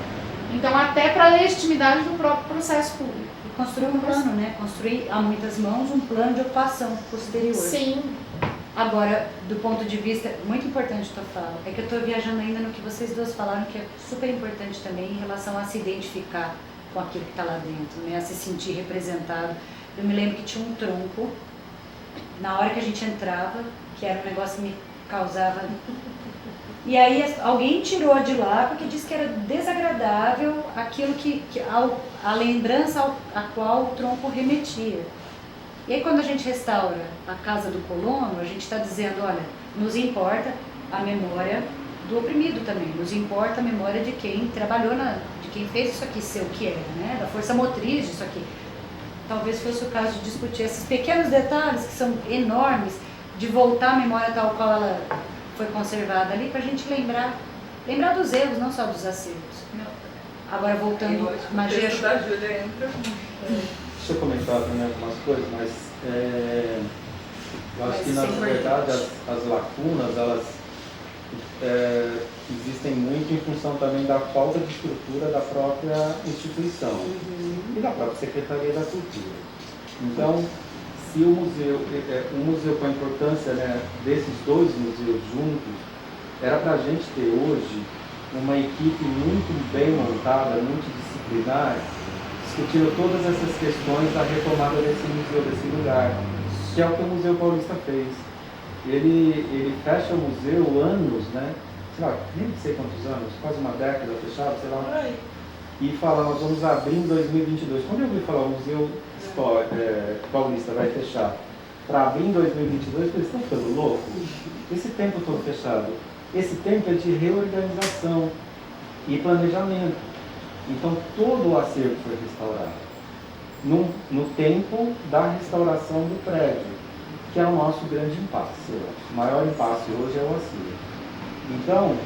Então até para a legitimidade do próprio processo público. Construir um plano, né? Construir a muitas mãos um plano de ocupação posterior. Sim. Agora, do ponto de vista, muito importante que eu falo, é que eu estou viajando ainda no que vocês duas falaram, que é super importante também em relação a se identificar com aquilo que está lá dentro, né? A se sentir representado. Eu me lembro que tinha um tronco, na hora que a gente entrava, que era um negócio que me causava... E aí alguém tirou de lá porque disse que era desagradável aquilo a lembrança a qual o tronco remetia. E aí quando a gente restaura a casa do colono, a gente está dizendo, olha, nos importa a memória do oprimido também, nos importa a memória de quem trabalhou, de quem fez isso aqui ser o que era, né? Da força motriz disso aqui. Talvez fosse o caso de discutir esses pequenos detalhes que são enormes, de voltar a memória tal qual ela foi conservada ali, para a gente lembrar dos erros, não só dos acertos. Agora voltando, Magia. O texto da Júlia entra. Deixa eu comentar também algumas coisas, mas eu acho que na verdade as lacunas, elas existem muito em função também da falta de estrutura da própria instituição e da própria Secretaria da Cultura. Então, se o museu com a importância, né, desses dois museus juntos, era para a gente ter hoje uma equipe muito bem montada, multidisciplinar, discutindo todas essas questões da retomada desse museu, desse lugar, que é o que o Museu Paulista fez. Ele fecha o museu anos, né, sei lá, nem sei quantos anos, quase uma década fechado, sei lá, e fala, nós vamos abrir em 2022. Quando eu ouvi falar o Museu Paulista vai fechar para abrir em 2022, eles estão ficando loucos. Esse tempo todo fechado, esse tempo é de reorganização e planejamento. Então todo o acervo foi restaurado no tempo da restauração do prédio, que é o nosso grande impasse. O maior impasse hoje é o acervo. Então,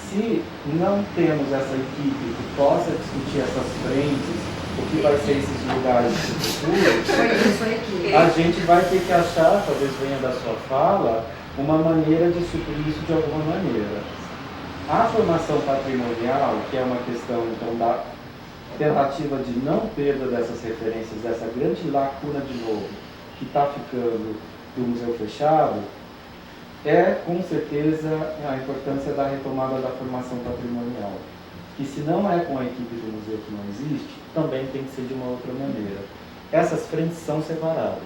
se não temos essa equipe que possa discutir essas frentes, o que vai ser esses lugares do futuro, a gente vai ter que achar, talvez venha da sua fala, uma maneira de suprir isso de alguma maneira. A formação patrimonial, que é uma questão então da tentativa de não perda dessas referências, dessa grande lacuna de novo, que está ficando do museu fechado, é com certeza a importância da retomada da formação patrimonial. Que se não é com a equipe do museu que não existe, também tem que ser de uma outra maneira. Essas frentes são separadas.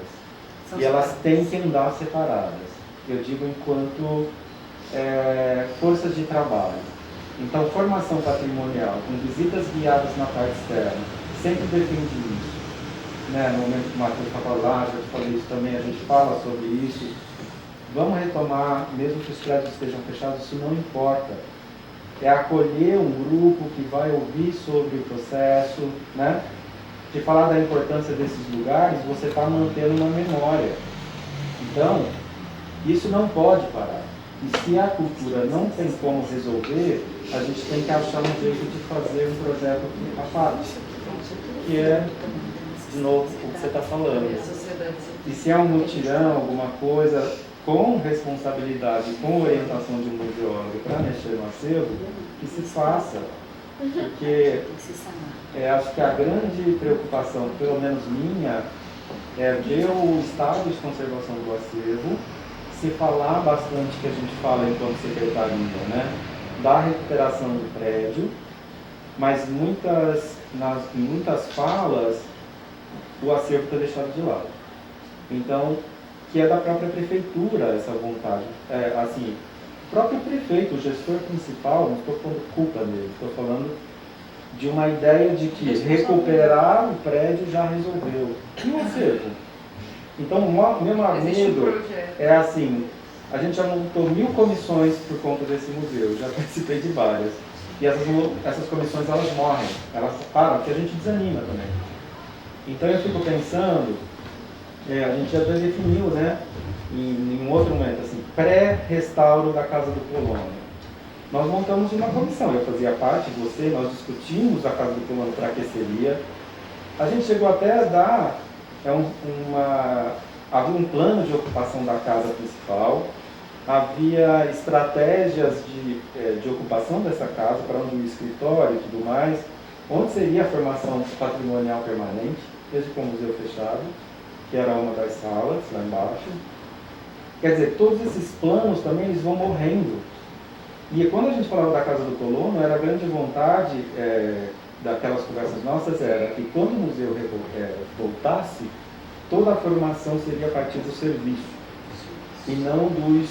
Elas têm que andar separadas. Eu digo enquanto forças de trabalho. Então, formação patrimonial, com visitas guiadas na parte externa, sempre defendi isso. Né? No momento que o Matheus está falando, eu falei isso também, a gente fala sobre isso. Vamos retomar, mesmo que os prédios estejam fechados, isso não importa. É acolher um grupo que vai ouvir sobre o processo, né? De falar da importância desses lugares, você está mantendo uma memória. Então, isso não pode parar. E se a cultura não tem como resolver, a gente tem que achar um jeito de fazer um projeto à parte. Que é, de novo, o que você está falando. E se é um mutirão, alguma coisa, com responsabilidade, com orientação de um museólogo para mexer no acervo, que se faça. Porque acho que a grande preocupação, pelo menos minha, é ver o estado de conservação do acervo, se falar bastante que a gente fala enquanto secretaria, né, da recuperação do prédio, mas em muitas falas o acervo está deixado de lado. Então, que é da própria prefeitura essa vontade. Assim, o próprio prefeito, o gestor principal, não estou pondo culpa nele, estou falando de uma ideia de que recuperar o prédio já resolveu. E o acervo? Então, o meu maior medo é assim, a gente já montou 1000 comissões por conta desse museu, já participei de várias. E essas comissões, elas morrem, elas param, porque a gente desanima também. Então eu fico pensando, a gente já definiu, né, em um outro momento, assim, pré-restauro da Casa do Polônio. Nós montamos uma comissão, eu fazia parte de você, nós discutimos a Casa do Polônio para que seria. A gente chegou até a dar havia um plano de ocupação da casa principal, havia estratégias de ocupação dessa casa, para onde o escritório e tudo mais, onde seria a formação patrimonial permanente, desde com o museu fechado, que era uma das salas lá embaixo. Quer dizer, todos esses planos também eles vão morrendo. E quando a gente falava da Casa do Colono, era a grande vontade daquelas conversas nossas era que quando o museu voltasse, toda a formação seria a partir do serviço e não do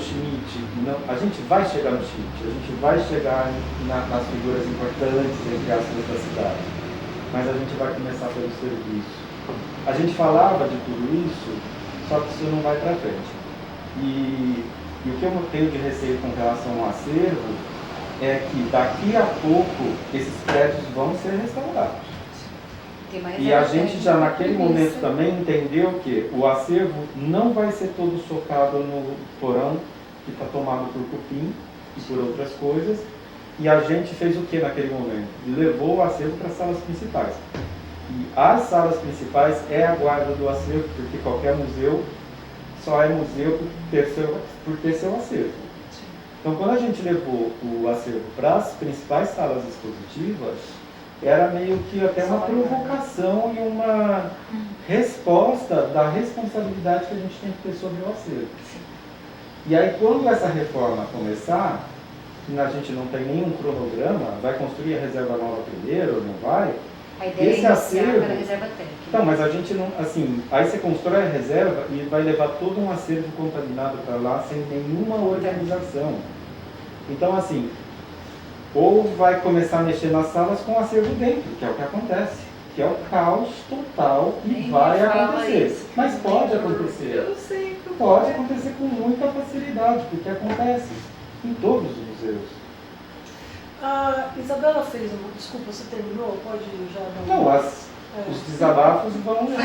Schmidt. A gente vai chegar no Schmidt, a gente vai chegar nas figuras importantes, entre aspas, da cidade, mas a gente vai começar pelo serviço. A gente falava de tudo isso, só que isso não vai para frente. E o que eu tenho de receio com relação ao acervo é que daqui a pouco esses prédios vão ser restaurados. E a gente já naquele momento também entendeu que o acervo não vai ser todo socado no porão que está tomado por cupim e por outras coisas. E a gente fez o que naquele momento? Levou o acervo para as salas principais. E as salas principais é a guarda do acervo, porque qualquer museu só é museu por ter seu acervo. Então, quando a gente levou o acervo para as principais salas expositivas, era meio que até uma provocação e uma resposta da responsabilidade que a gente tem que ter sobre o acervo. E aí, quando essa reforma começar, a gente não tem nenhum cronograma, vai construir a reserva nova primeiro ou não vai? A ideia Esse é acervo, para a reserva técnica. Então, mas a gente não, assim, aí você constrói a reserva e vai levar todo um acervo contaminado para lá sem nenhuma organização. Então, assim, ou vai começar a mexer nas salas com o acervo dentro, que é o que acontece, que é o caos total e Nem vai fala acontecer. isso. Mas pode acontecer. Eu sei que Pode acontecer com muita facilidade, porque acontece em todos os museus. A Isabela fez uma... Desculpa, você terminou? Pode já dar Não, uma... os desabafos vão acontecer.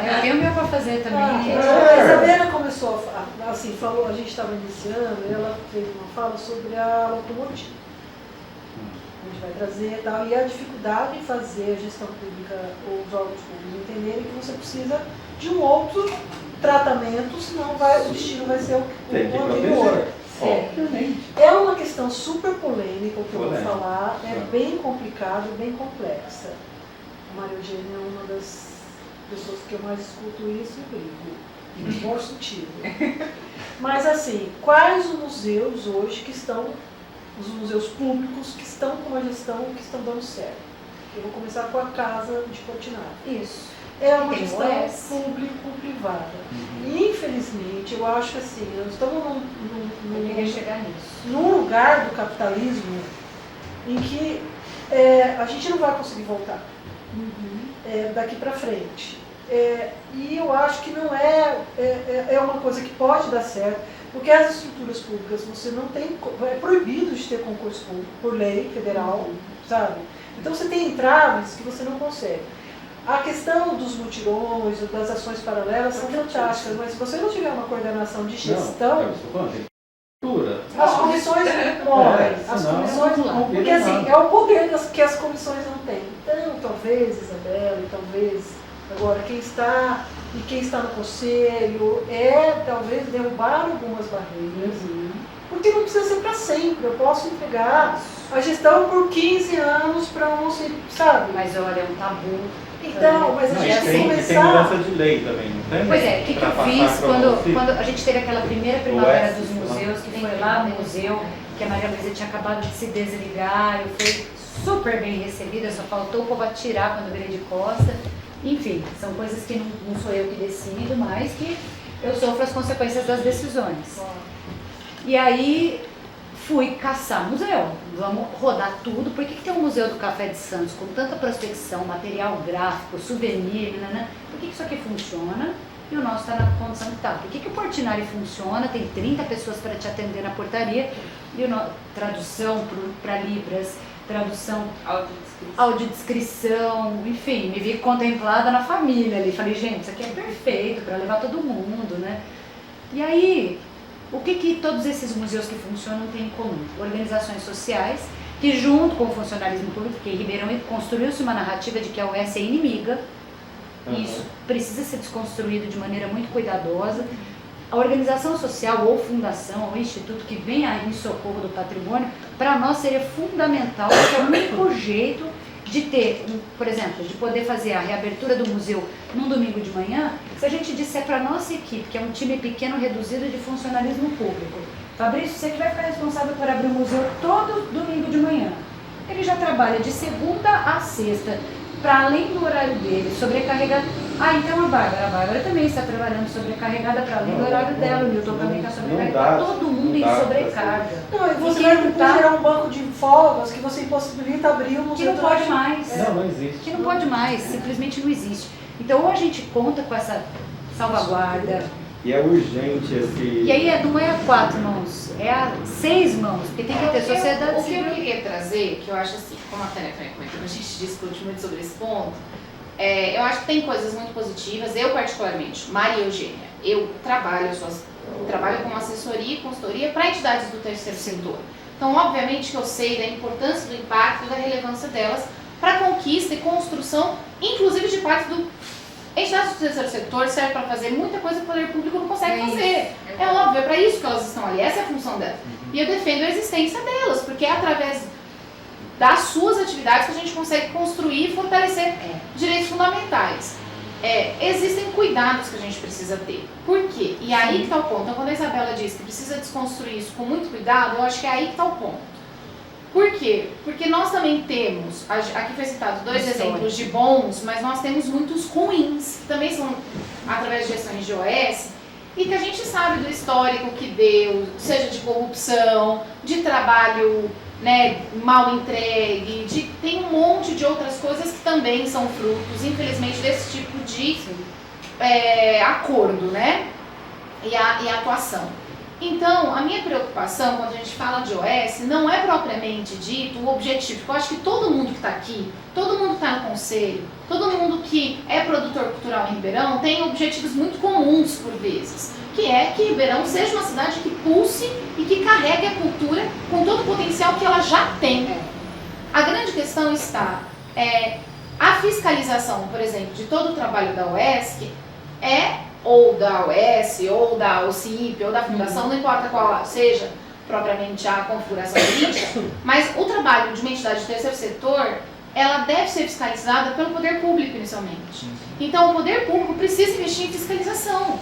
Eu tenho o meu para fazer também. A Isabela começou assim, falou, a gente estava iniciando, e ela fez uma fala sobre a locomotiva. A gente vai trazer e tal, e a dificuldade em fazer a gestão pública, ou os órgãos públicos entenderem que você precisa de um outro tratamento, senão o destino vai ser o anterior. Obviamente. É uma questão super polêmica o que eu vou Polêmica. falar, é bem complicado, bem complexa. A Maria Eugênia é uma das pessoas que eu mais escuto isso e brigo, em bom sentido. Mas assim, quais os museus hoje que estão, os museus públicos que estão com uma gestão que estão dando certo? Eu vou começar com a Casa de Portinari. Isso. É uma Tem gestão OS. público-privada. E infelizmente, eu acho que assim, nós estamos Eu queria chegar nisso. num lugar do capitalismo em que a gente não vai conseguir voltar daqui para frente. E eu acho que não é uma coisa que pode dar certo, porque as estruturas públicas você não tem, é proibido de ter concurso público por lei federal, sabe? Então você tem entraves que você não consegue. A questão dos mutirões, das ações paralelas são fantásticas, mas se você não tiver uma coordenação de gestão, as comissões morrem. As comissões não. Porque assim, é o poder que as comissões não têm. Então, talvez, Isabela, e talvez agora quem está no conselho, talvez derrubar algumas barreiras, porque não precisa ser para sempre. Eu posso entregar a gestão por 15 anos para não se, sabe? Mas olha, é um tabu. Então, mas a gente tem que tem começar... mudança de lei também, não tem? Pois é, o que eu fiz quando a gente teve aquela primeira primavera dos museus, que foi lá no museu, que a Maria Luísa tinha acabado de se desligar, eu fui super bem recebida, só faltou o povo atirar quando eu virei de costa. Enfim, são coisas que não sou eu que decido, mas que eu sofro as consequências das decisões. E aí fui caçar museu, vamos rodar tudo. Por que tem um museu do Café de Santos com tanta prospecção, material gráfico, souvenir, né? Por que isso aqui funciona e o nosso está na condição que está? Por que o Portinari funciona, tem 30 pessoas para te atender na portaria, e tradução para Libras, tradução, audiodescrição, enfim, me vi contemplada na família ali. Falei, gente, isso aqui é perfeito para levar todo mundo, né? E aí, o que todos esses museus que funcionam têm em comum? Organizações sociais, que junto com o funcionalismo público, porque em Ribeirão construiu-se uma narrativa de que a UES é inimiga, e isso precisa ser desconstruído de maneira muito cuidadosa. A organização social ou fundação ou instituto que venha em socorro do patrimônio, para nós seria fundamental, porque é o único jeito de ter, por exemplo, de poder fazer a reabertura do museu num domingo de manhã, se a gente disser para a nossa equipe, que é um time pequeno reduzido de funcionalismo público, Fabrício, você que vai ficar responsável por abrir o museu todo domingo de manhã. Ele já trabalha de segunda a sexta, para além do horário dele, sobrecarregado. Ah, então a Bárbara também está trabalhando sobrecarregada para além do horário dela, o Newton também está sobrecarregado, todo mundo em sobrecarga. Não, e você vai gerar um banco de folgas que você impossibilita abrir o museu. Que não pode mais. Não existe. Que não pode mais, simplesmente não existe. Então ou a gente conta com essa salvaguarda. E é urgente esse... E aí não é a 4 mãos, é a 6 mãos, porque tem que ter sociedade O que eu civil. queria trazer, que eu acho assim, como a Tânia também comentou, a gente discute muito sobre esse ponto, eu acho que tem coisas muito positivas. Eu particularmente, Maria Eugênia, eu trabalho com assessoria e consultoria para entidades do terceiro setor. Então, obviamente que eu sei da importância, do impacto e da relevância delas para a conquista e construção, inclusive de parte do... Entidades do terceiro setor servem para fazer muita coisa que o poder público não consegue fazer. É óbvio, é para isso que elas estão ali, essa é a função delas. E eu defendo a existência delas, porque é através das suas atividades que a gente consegue construir e fortalecer direitos fundamentais. Existem cuidados que a gente precisa ter. Por quê? E aí que está o ponto. Então, quando a Isabela diz que precisa desconstruir isso com muito cuidado, eu acho que é aí que está o ponto. Por quê? Porque nós também temos, aqui foi citado 2 exemplos de bons, mas nós temos muitos ruins, que também são através de gestões de OS, e que a gente sabe do histórico que deu, seja de corrupção, de trabalho, né, mal entregue, tem um monte de outras coisas que também são frutos, infelizmente, desse tipo de acordo, né, e atuação. Então, a minha preocupação quando a gente fala de OS não é propriamente dito o objetivo, porque eu acho que todo mundo que está aqui, todo mundo que está no conselho, todo mundo que é produtor cultural em Ribeirão tem objetivos muito comuns por vezes, que é que Ribeirão seja uma cidade que pulse e que carregue a cultura com todo o potencial que ela já tem. A grande questão está, a fiscalização, por exemplo, de todo o trabalho da UESC ou da OS, ou da OCIP, ou da fundação, não importa qual seja propriamente a configuração jurídica, mas o trabalho de uma entidade de terceiro setor, ela deve ser fiscalizada pelo poder público inicialmente. Então o poder público precisa investir em fiscalização.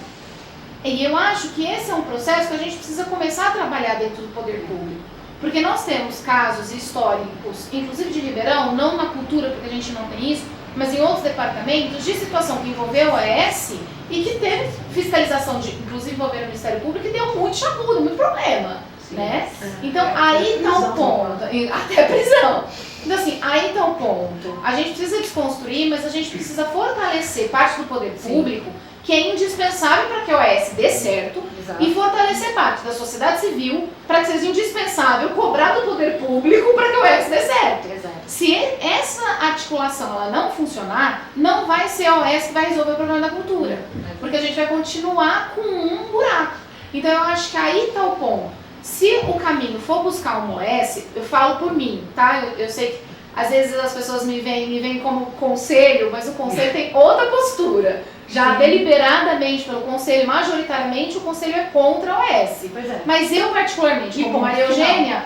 E eu acho que esse é um processo que a gente precisa começar a trabalhar dentro do poder público. Porque nós temos casos históricos, inclusive de Ribeirão, não na cultura, porque a gente não tem isso, mas em outros departamentos, de situação que envolveu a OS e que teve fiscalização, inclusive envolvendo o Ministério Público, e deu muito chabudo, muito problema. Né? Então, aí está o ponto, até prisão. Então, assim, aí está o ponto. A gente precisa desconstruir, mas a gente precisa fortalecer parte do poder público, que é indispensável para que a OS dê certo, e fortalecer parte da sociedade civil para que seja indispensável cobrar do poder público para que a OS dê certo. Se essa articulação ela não funcionar, não vai ser a OS que vai resolver o problema da cultura, porque a gente vai continuar com um buraco. Então eu acho que aí está o ponto. Se o caminho for buscar uma OS, eu falo por mim, tá? Eu sei que às vezes as pessoas me veem como conselho, mas o conselho tem outra postura. Já deliberadamente pelo conselho, majoritariamente o conselho é contra a OS. Mas eu particularmente, como Maria Eugênia,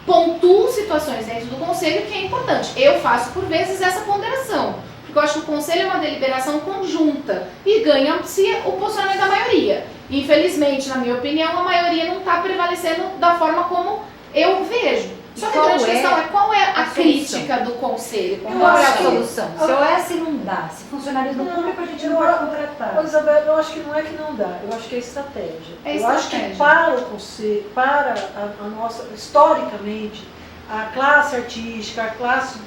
pontuo situações dentro do conselho que é importante. Eu faço por vezes essa ponderação, porque eu acho que o conselho é uma deliberação conjunta e ganha-se o posicionamento da maioria. Infelizmente, na minha opinião, a maioria não está prevalecendo da forma como eu vejo. E Só que a grande questão é qual é a a crítica do conselho? com Qual é a relação- solução? Se OS não dá, se funcionários no público a gente não pode contratar. Ô, Isabel, eu acho que não é que não dá, eu acho que é estratégia. É eu acho que estratégia. para o conselho, para a nossa, historicamente, a classe artística, a classe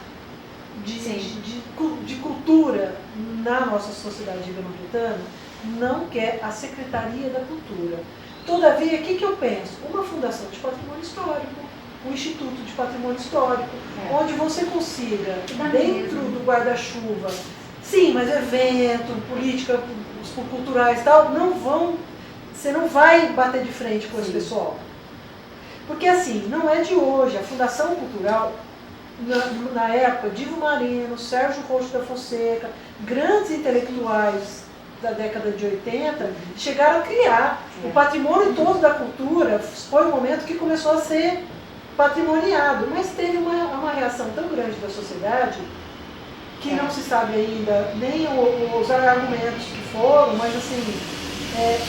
de cultura na nossa sociedade ribeirão-pretana não quer a Secretaria da Cultura. Todavia, o que eu penso? Uma fundação de patrimônio histórico, um instituto de patrimônio histórico, onde você consiga, Dá dentro mesmo. do guarda-chuva, sim, mas evento, política, culturais e tal, você não vai bater de frente com esse pessoal. Porque assim, não é de hoje, a Fundação Cultural, na época, Divo Marino, Sérgio Roxo da Fonseca, grandes intelectuais da década de 80, chegaram a criar. O patrimônio todo da cultura foi um momento que começou a ser patrimoniado, mas teve uma reação tão grande da sociedade que não se sabe ainda nem os argumentos que foram, mas assim,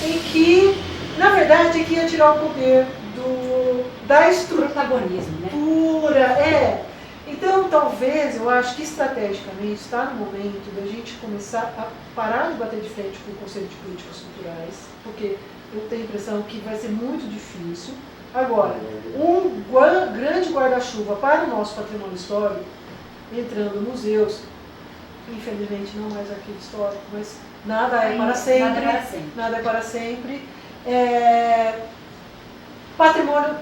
em que, na verdade, que ia tirar o poder da estrutura. Protagonismo, né? Então, talvez, eu acho que estrategicamente está no momento da gente começar a parar de bater de frente com o Conselho de Políticas Culturais, porque eu tenho a impressão que vai ser muito difícil. Agora, um grande guarda-chuva para o nosso patrimônio histórico, entrando museus, infelizmente não mais arquivo histórico, mas nada é para sempre. Nada é para sempre. Patrimônio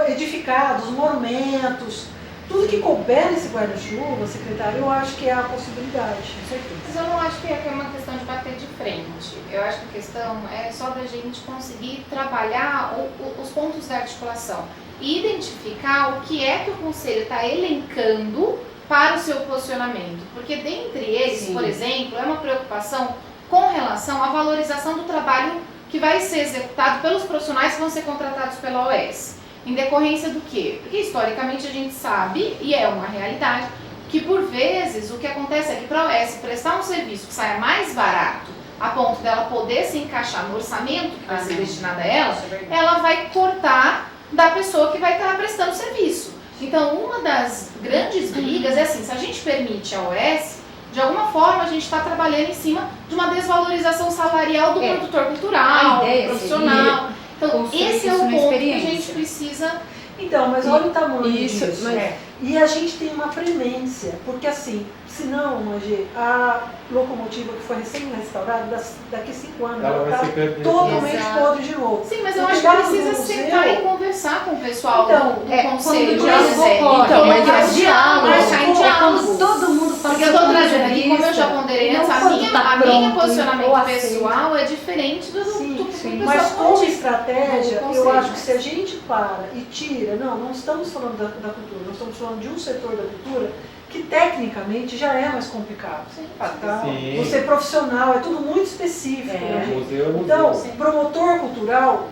edificado, os monumentos, tudo que couber nesse guarda-chuva, secretário, eu acho que é a possibilidade. Com certeza. Mas eu não acho que é uma questão de bater de frente. Eu acho que a questão é só da gente conseguir trabalhar os pontos da articulação e identificar o que é que o conselho está elencando para o seu posicionamento. Porque dentre eles, por exemplo, é uma preocupação com relação à valorização do trabalho que vai ser executado pelos profissionais que vão ser contratados pela OS. Em decorrência do quê? Porque historicamente a gente sabe, e é uma realidade, que por vezes o que acontece é que para a OS prestar um serviço que saia mais barato, a ponto dela poder se encaixar no orçamento que vai ser destinado a ela, ela vai cortar da pessoa que vai estar prestando serviço. Então, uma das grandes brigas é assim, se a gente permite a OS, de alguma forma a gente está trabalhando em cima de uma desvalorização salarial do produtor cultural, do profissional. Então, esse é o ponto que a gente precisa... Então, mas olha o tamanho isso, disso. mas- E a gente tem uma premência, porque assim, se não, Magê, a locomotiva que foi recém-restaurada, daqui 5 anos, Ela ela vai está ser perdida. totalmente Exato. podre de novo. Sim, mas eu Porque acho que lá no precisa museu- sentar e conversar com o pessoal Então, do conselho. Quando o diálogo dizer, ocorre, então, mas é é o diálogo, achar em é diálogo. quando todo mundo fala Porque eu estou trazendo aqui, como eu já ponderei antes, a minha posicionamento pessoal é diferente do Sim, do mas pessoal como político. estratégia, do eu conselho, acho que se a gente para e tira, não estamos falando da cultura, nós estamos falando de um setor da cultura que tecnicamente já é mais complicado. Tá? Sim. Você é profissional, é tudo muito específico. né, gente? Museu é museu. Então, promotor cultural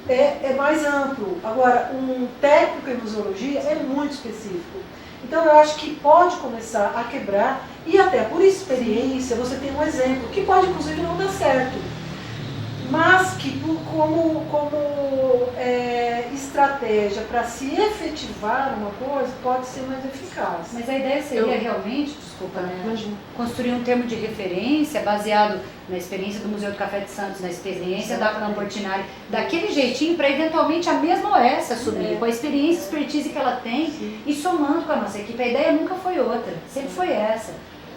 é mais amplo. Agora, um técnico em museologia é muito específico. Então, eu acho que pode começar a quebrar e até por experiência você tem um exemplo que pode inclusive não dar certo, mas que como estratégia para se efetivar uma coisa pode ser mais eficaz. Mas a ideia seria realmente, desculpa, né, construir um termo de referência baseado na experiência do Museu do Café de Santos, na experiência da Clã Portinari, daquele jeitinho para eventualmente a mesma OS assumir, com a experiência e expertise que ela tem e somando com a nossa equipe. A ideia nunca foi outra, sempre foi essa.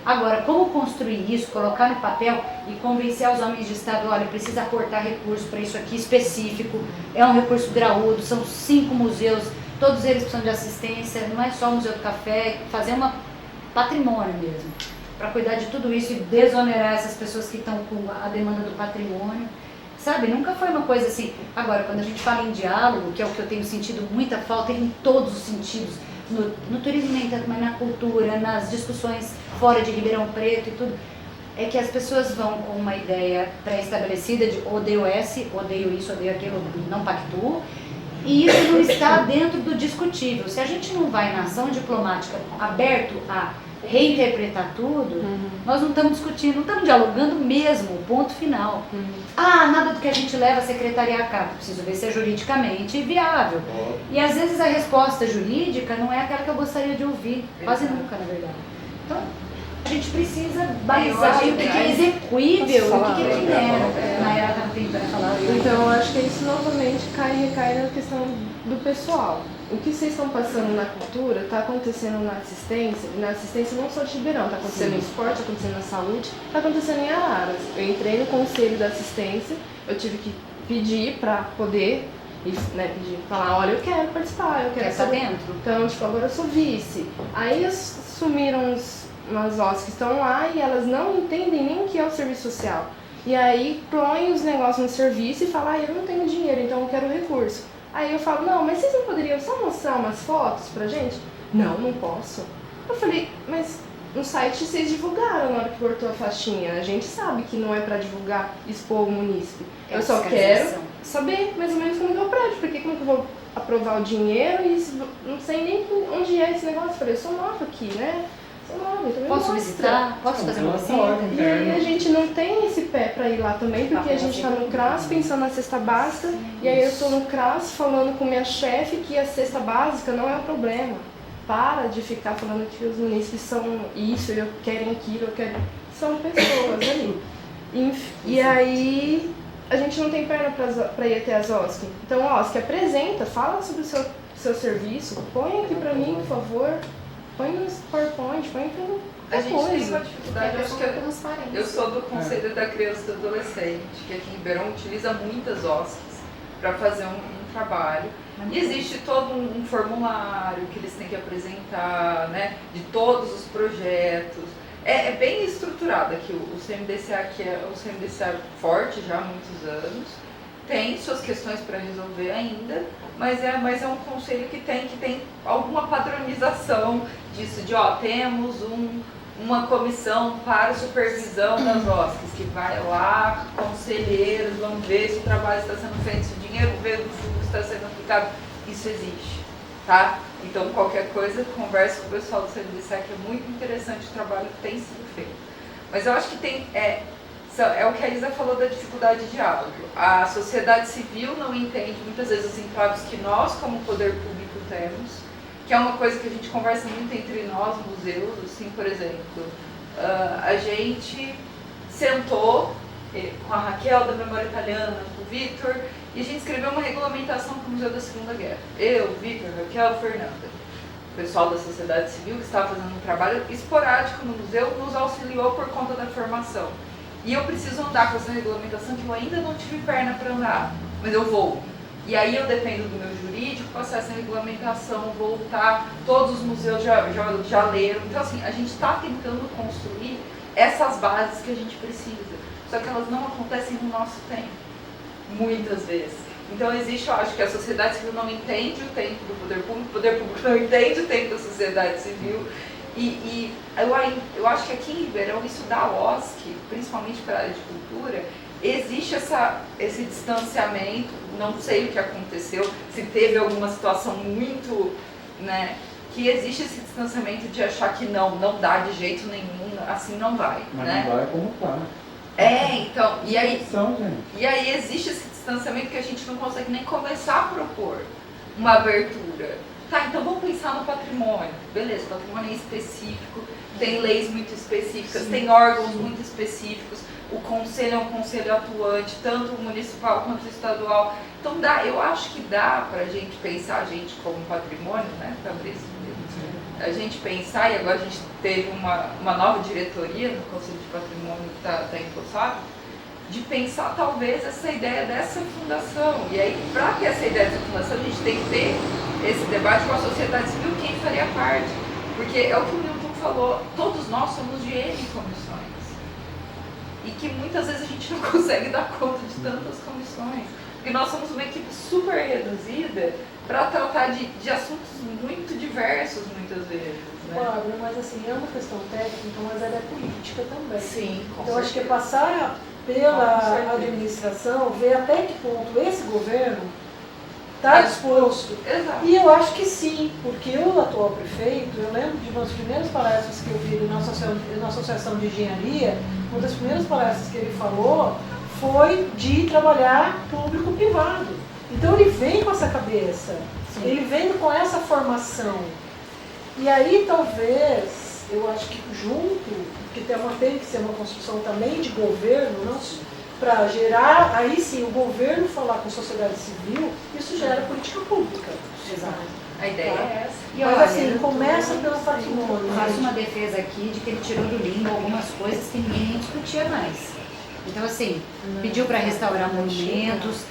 Agora, como construir isso, colocar no papel e convencer os homens de Estado, olha, precisa aportar recurso para isso aqui específico, é um recurso graúdo, são 5 museus, todos eles precisam de assistência, não é só o Museu do Café, fazer uma patrimônio mesmo, para cuidar de tudo isso e desonerar essas pessoas que estão com a demanda do patrimônio. Sabe, nunca foi uma coisa assim. Agora, quando a gente fala em diálogo, que é o que eu tenho sentido muita falta em todos os sentidos, no turismo nem tanto, mas na cultura, nas discussões fora de Ribeirão Preto e tudo, é que as pessoas vão com uma ideia pré-estabelecida de odeio esse, odeio isso, odeio aquilo, não pactuo, e isso não está dentro do discutível. Se a gente não vai na ação diplomática aberto a reinterpretar tudo, nós não estamos discutindo, não estamos dialogando mesmo, ponto final. Nada do que a gente leva a secretaria a cabo, preciso ver se é juridicamente viável. E às vezes a resposta jurídica não é aquela que eu gostaria de ouvir, quase nunca, na verdade. Então, a gente precisa balizar o que é execuível e o que é quimera. Nayara estava tentando falar. Então, eu acho que isso novamente recai na questão do pessoal. O que vocês estão passando na cultura está acontecendo na assistência não só de Ribeirão, está acontecendo no esporte, está acontecendo na saúde, está acontecendo em Araras. Eu entrei no conselho da assistência, eu tive que pedir para poder, pedir, falar, olha, eu quero participar, eu quero estar dentro. Então, tipo, agora eu sou vice. Aí sumiram umas OSCs que estão lá e elas não entendem nem o que é o serviço social. E aí põem os negócios no serviço e falam, eu não tenho dinheiro, então eu quero recurso. Aí eu falo, não, mas vocês não poderiam só mostrar umas fotos pra gente? Não posso. Eu falei, mas no site vocês divulgaram na hora que cortou a faixinha. A gente sabe que não é pra divulgar, expor o munícipe. Eu só quero saber mais ou menos como é o prédio, porque como que eu vou aprovar o dinheiro e não sei nem onde é esse negócio. Eu falei, eu sou nova aqui, né? Então posso visitar? Posso fazer uma visita? E aí a gente não tem esse pé para ir lá também, porque a gente está no CRAS pensando na cesta básica, e aí eu estou no CRAS falando com minha chefe que a cesta básica não é o problema. Para de ficar falando que os munícipes são isso, eu quero aquilo, eu quero... São pessoas ali. E aí a gente não tem perna para ir até as OSC. Então, OSC, apresenta, fala sobre o seu serviço, põe aqui para mim, por favor. Põe no PowerPoint, põe tudo. A gente tem uma dificuldade, acho que transparência. eu sou do Conselho da Criança e do Adolescente, que aqui em Ribeirão utiliza muitas OSCs para fazer um trabalho. E existe todo um formulário que eles têm que apresentar, né, de todos os projetos. É bem estruturado aqui, o CMDCA, que é o CMDCA forte já há muitos anos. Tem suas questões para resolver ainda, mas é um conselho que tem alguma padronização disso, de temos uma comissão para supervisão das OSCs, que vai lá, conselheiros, vão ver se o trabalho está sendo feito, se o dinheiro está sendo aplicado. Isso existe, tá? Então, qualquer coisa, converse com o pessoal do CMDCA, que é muito interessante o trabalho que tem sido feito. Mas eu acho que é o que a Isa falou da dificuldade de diálogo. A sociedade civil não entende muitas vezes os entraves que nós, como poder público, temos, que é uma coisa que a gente conversa muito entre nós, museus, assim, por exemplo. A gente sentou com a Raquel da Memória Italiana, com o Vitor, e a gente escreveu uma regulamentação para o Museu da Segunda Guerra. Eu, Vitor, Raquel, Fernanda. O pessoal da sociedade civil, que estava fazendo um trabalho esporádico no museu, nos auxiliou por conta da formação. E eu preciso andar com essa regulamentação que eu ainda não tive perna para andar, mas eu vou. E aí eu dependo do meu jurídico passar essa regulamentação, voltar, todos os museus já leram. Então assim, a gente está tentando construir essas bases que a gente precisa, só que elas não acontecem no nosso tempo, muitas vezes. Então existe, eu acho que a sociedade civil não entende o tempo do poder público não entende o tempo da sociedade civil. E eu acho que aqui em Ribeirão, isso da OSC, principalmente para a área de cultura, existe esse distanciamento, não sei o que aconteceu, se teve alguma situação muito, né, que existe esse distanciamento de achar que não dá de jeito nenhum, assim não vai. Mas né? não vai como tá. Então, e aí gente. existe esse distanciamento que a gente não consegue nem começar a propor uma abertura. Tá, então vamos pensar no patrimônio. Beleza, o patrimônio é específico, tem leis muito específicas, tem órgãos muito específicos, o conselho é um conselho atuante, tanto o municipal quanto o estadual. Então eu acho que dá pra gente pensar a gente como patrimônio, né, Fabrício? A gente pensar, e agora a gente teve uma nova diretoria no Conselho de Patrimônio que está empossado, de pensar talvez essa ideia dessa fundação. E aí, para ter essa ideia dessa fundação, a gente tem que ter esse debate com a sociedade civil, quem faria parte. Porque é o que o Milton falou, todos nós somos de N comissões. E que muitas vezes a gente não consegue dar conta de tantas comissões. Porque nós somos uma equipe super reduzida para tratar de assuntos muito diversos, muitas vezes. Né? Claro, mas assim, é uma questão técnica, mas ela é política também. Sim, com então, certeza. acho que é passar pela administração, ver até que ponto esse governo está disposto. Exato. E eu acho que sim, porque o atual prefeito, eu lembro de uma das primeiras palestras que eu vi na associação de engenharia, uma das primeiras palestras que ele falou foi de trabalhar público-privado. Então ele vem com essa cabeça, ele vem com essa formação. E aí talvez, eu acho que junto, porque tem que ser uma construção também de governo, não para gerar, aí sim, o governo falar com a sociedade civil, isso gera política pública. Exato. A ideia é essa. E Mas olha, assim, começa pelo patrimônio. eu faço uma defesa aqui de que ele tirou do limbo algumas coisas que ninguém nem discutia mais. Então, assim, pediu para restaurar monumentos.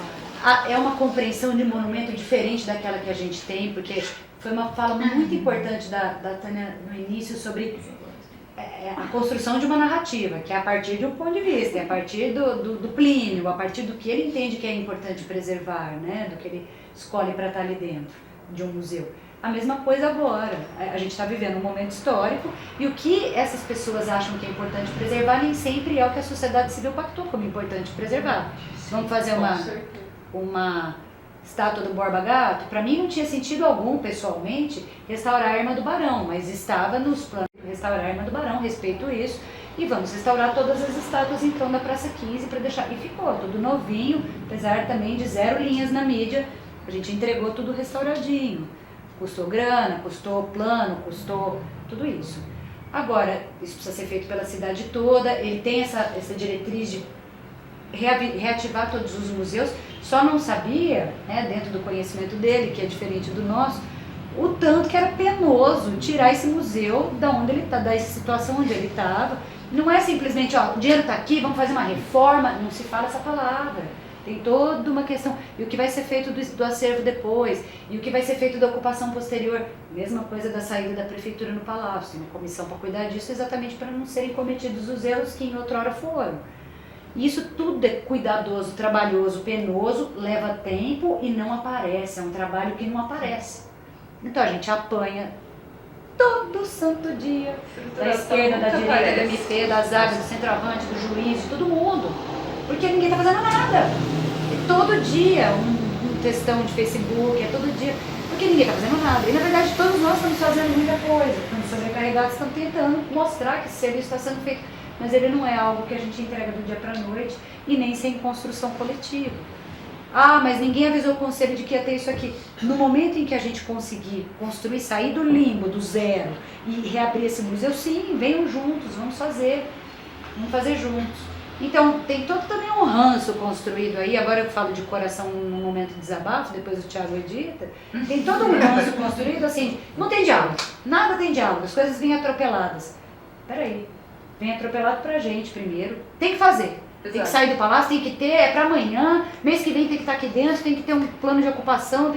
É uma compreensão de monumento diferente daquela que a gente tem, porque foi uma fala muito importante da Tânia no início sobre a construção de uma narrativa, que é a partir de um ponto de vista, é a partir do Plínio, a partir do que ele entende que é importante preservar, né, do que ele escolhe para estar ali dentro de um museu. A mesma coisa agora, a gente está vivendo um momento histórico e o que essas pessoas acham que é importante preservar nem sempre é o que a sociedade civil pactou como importante preservar. Vamos fazer uma estátua do Borba Gato? Para mim não tinha sentido algum, pessoalmente, restaurar a Irmã do Barão, mas estava nos planos de restaurar a Irmã do Barão, respeito isso, e vamos restaurar todas as estátuas então da Praça 15 para deixar, e ficou tudo novinho, apesar também de 0 linhas na mídia, a gente entregou tudo restauradinho. Custou grana, custou plano, custou tudo isso. Agora, isso precisa ser feito pela cidade toda, ele tem essa diretriz de reativar todos os museus, só não sabia, né, dentro do conhecimento dele, que é diferente do nosso, o tanto que era penoso tirar esse museu da onde ele tá, da situação onde ele estava. Não é simplesmente, ó, o dinheiro está aqui, vamos fazer uma reforma, não se fala essa palavra. Tem toda uma questão, e o que vai ser feito do acervo depois, e o que vai ser feito da ocupação posterior, mesma coisa da saída da prefeitura no palácio, tem uma comissão para cuidar disso exatamente para não serem cometidos os erros que em outrora foram. E isso tudo é cuidadoso, trabalhoso, penoso, leva tempo e não aparece, é um trabalho que não aparece. Então a gente apanha todo santo dia, da esquerda, da direita, do MP, da zaga, do centroavante, do juiz, de todo mundo. Porque ninguém está fazendo nada. É todo dia um textão de Facebook, é todo dia. Porque ninguém está fazendo nada. E na verdade todos nós estamos fazendo muita coisa. Estamos sobrecarregados, estamos tentando mostrar que esse serviço está sendo feito. Mas ele não é algo que a gente entrega do dia para a noite e nem sem construção coletiva. Ah, mas ninguém avisou o conselho de que ia ter isso aqui. No momento em que a gente conseguir construir, sair do limbo, do zero e reabrir esse museu, sim, venham juntos, vamos fazer juntos. Então, tem todo também um ranço construído aí, agora eu falo de coração num momento de desabafo, depois o Thiago edita, tem todo um ranço construído assim, não tem diálogo, nada tem diálogo, as coisas vêm atropeladas. Peraí, vem atropelado pra gente primeiro, tem que fazer, tem que sair do palácio, tem que ter, é pra amanhã, mês que vem tem que estar aqui dentro, tem que ter um plano de ocupação,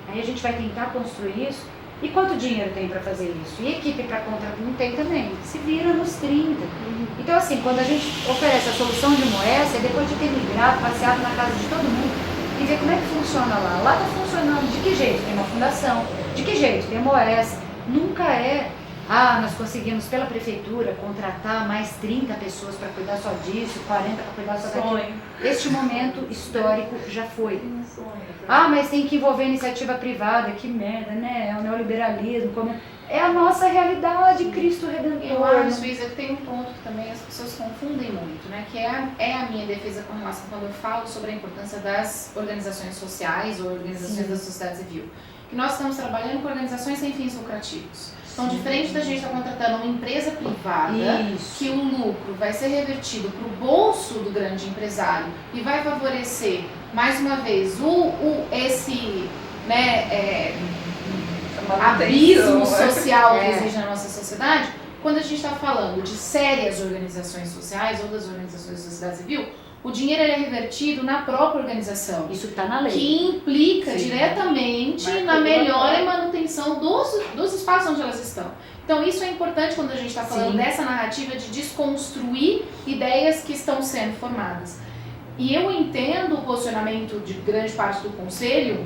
aí a gente vai tentar construir isso. E quanto dinheiro tem para fazer isso? E equipe para contratar não tem também. Se vira nos 30. Então, assim, quando a gente oferece a solução de Moessa, é depois de ter migrado, passeado na casa de todo mundo e ver como é que funciona lá. Lá está funcionando. De que jeito? Tem uma fundação. De que jeito? Tem Moessa. Nunca é, nós conseguimos pela prefeitura contratar mais 30 pessoas para cuidar só disso, 40 para cuidar só daquilo. Este momento histórico já foi. Mas tem que envolver iniciativa privada, que merda, né? É o neoliberalismo. É a nossa realidade, Cristo Redentor. Eu acho, Isa, que tem um ponto que também as pessoas confundem muito, né? Que é a minha defesa com relação quando eu falo sobre a importância das organizações sociais ou organizações da sociedade civil. Que nós estamos trabalhando com organizações sem fins lucrativos. Então, diferente da gente estar contratando uma empresa privada, que o lucro vai ser revertido para o bolso do grande empresário e vai favorecer, mais uma vez, esse abismo social que existe na nossa sociedade, quando a gente está falando de sérias organizações sociais ou das organizações da sociedade civil, o dinheiro é revertido na própria organização. Isso está na lei. Que implica diretamente na melhor e manutenção dos espaços onde elas estão. Então isso é importante quando a gente está falando dessa narrativa de desconstruir ideias que estão sendo formadas. E eu entendo o posicionamento de grande parte do conselho,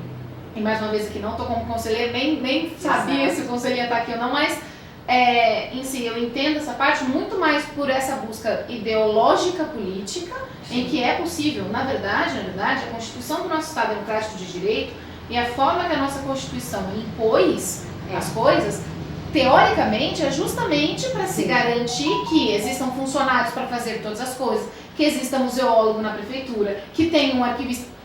e mais uma vez aqui não estou como conselheiro, nem sabia se o conselho ia estar aqui ou não, mas em si eu entendo essa parte muito mais por essa busca ideológica política, em que é possível, na verdade, a Constituição do nosso Estado Democrático de Direito E a forma que a nossa Constituição impôs as coisas, teoricamente, é justamente para se garantir que existam funcionários para fazer todas as coisas, que exista museólogo na prefeitura, que tenha um arquivista.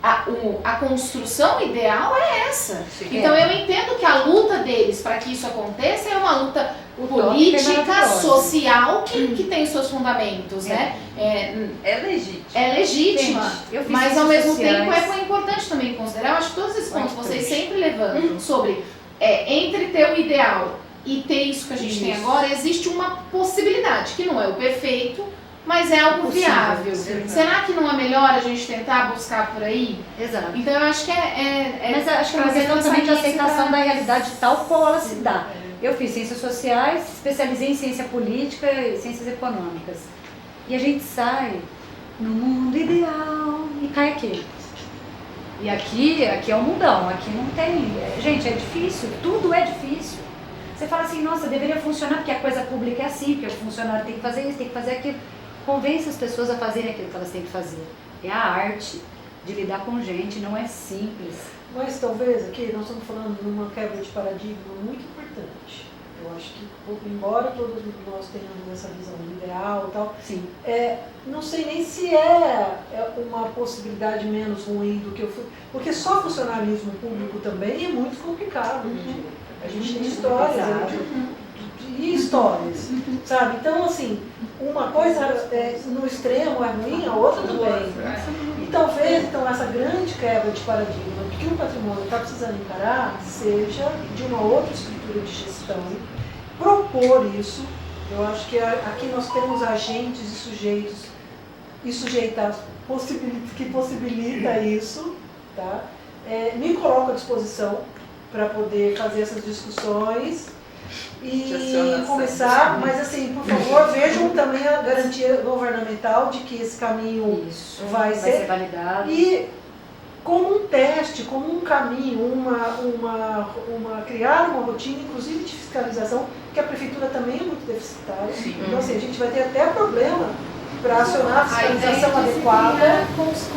A construção ideal é essa. Sim. Então eu entendo que a luta deles para que isso aconteça é uma luta Utópica e política, maravilhosa. social, que tem os seus fundamentos, né? É legítimo. É legítima, Gente, eu fiz mas ao ciências mesmo tempo sociais. é importante também considerar, eu acho que todos esses pontos que vocês Bastante. sempre levantam sobre entre ter o ideal e ter isso que a gente tem agora, existe uma possibilidade, que não é o perfeito, mas é algo Possível, viável. sim. Será que não é melhor a gente tentar buscar por aí? Exato. Então eu acho que Mas acho que é uma trazendo questão essa também de lista aceitação pra- da realidade tal qual ela se dá. Eu fiz ciências sociais, especializei em ciência política e ciências econômicas. E a gente sai no mundo ideal e cai aqui. E aqui é um mundão, aqui não tem. Gente, é difícil, tudo é difícil. Você fala assim, nossa, deveria funcionar porque a coisa pública é assim, porque o funcionário tem que fazer isso, tem que fazer aquilo. Convence as pessoas a fazerem aquilo que elas têm que fazer. É a arte de lidar com gente, não é simples. Mas talvez aqui nós estamos falando de uma quebra de paradigma muito importante. Eu acho que, embora todos nós tenhamos essa visão do ideal e tal, Sim. não sei nem se é uma possibilidade menos ruim do que eu fui. Porque só funcionalismo público também é muito complicado. A gente tem histórias, e histórias, sabe? Então, assim, uma coisa no extremo é ruim, a outra também. E talvez, então, essa grande quebra de paradigma que o patrimônio está precisando encarar seja de uma outra estrutura de gestão, propor isso. Eu acho que aqui nós temos agentes e sujeitos e sujeitados que possibilita isso, tá? Me coloco à disposição para poder fazer essas discussões e começar, mas assim, por favor, vejam também a garantia governamental de que esse caminho Isso. vai ser validado. e como um teste, como um caminho, criar uma rotina, inclusive de fiscalização, que a prefeitura também é muito deficitária. Então assim, a gente vai ter até problema para acionar a fiscalização adequada. Criar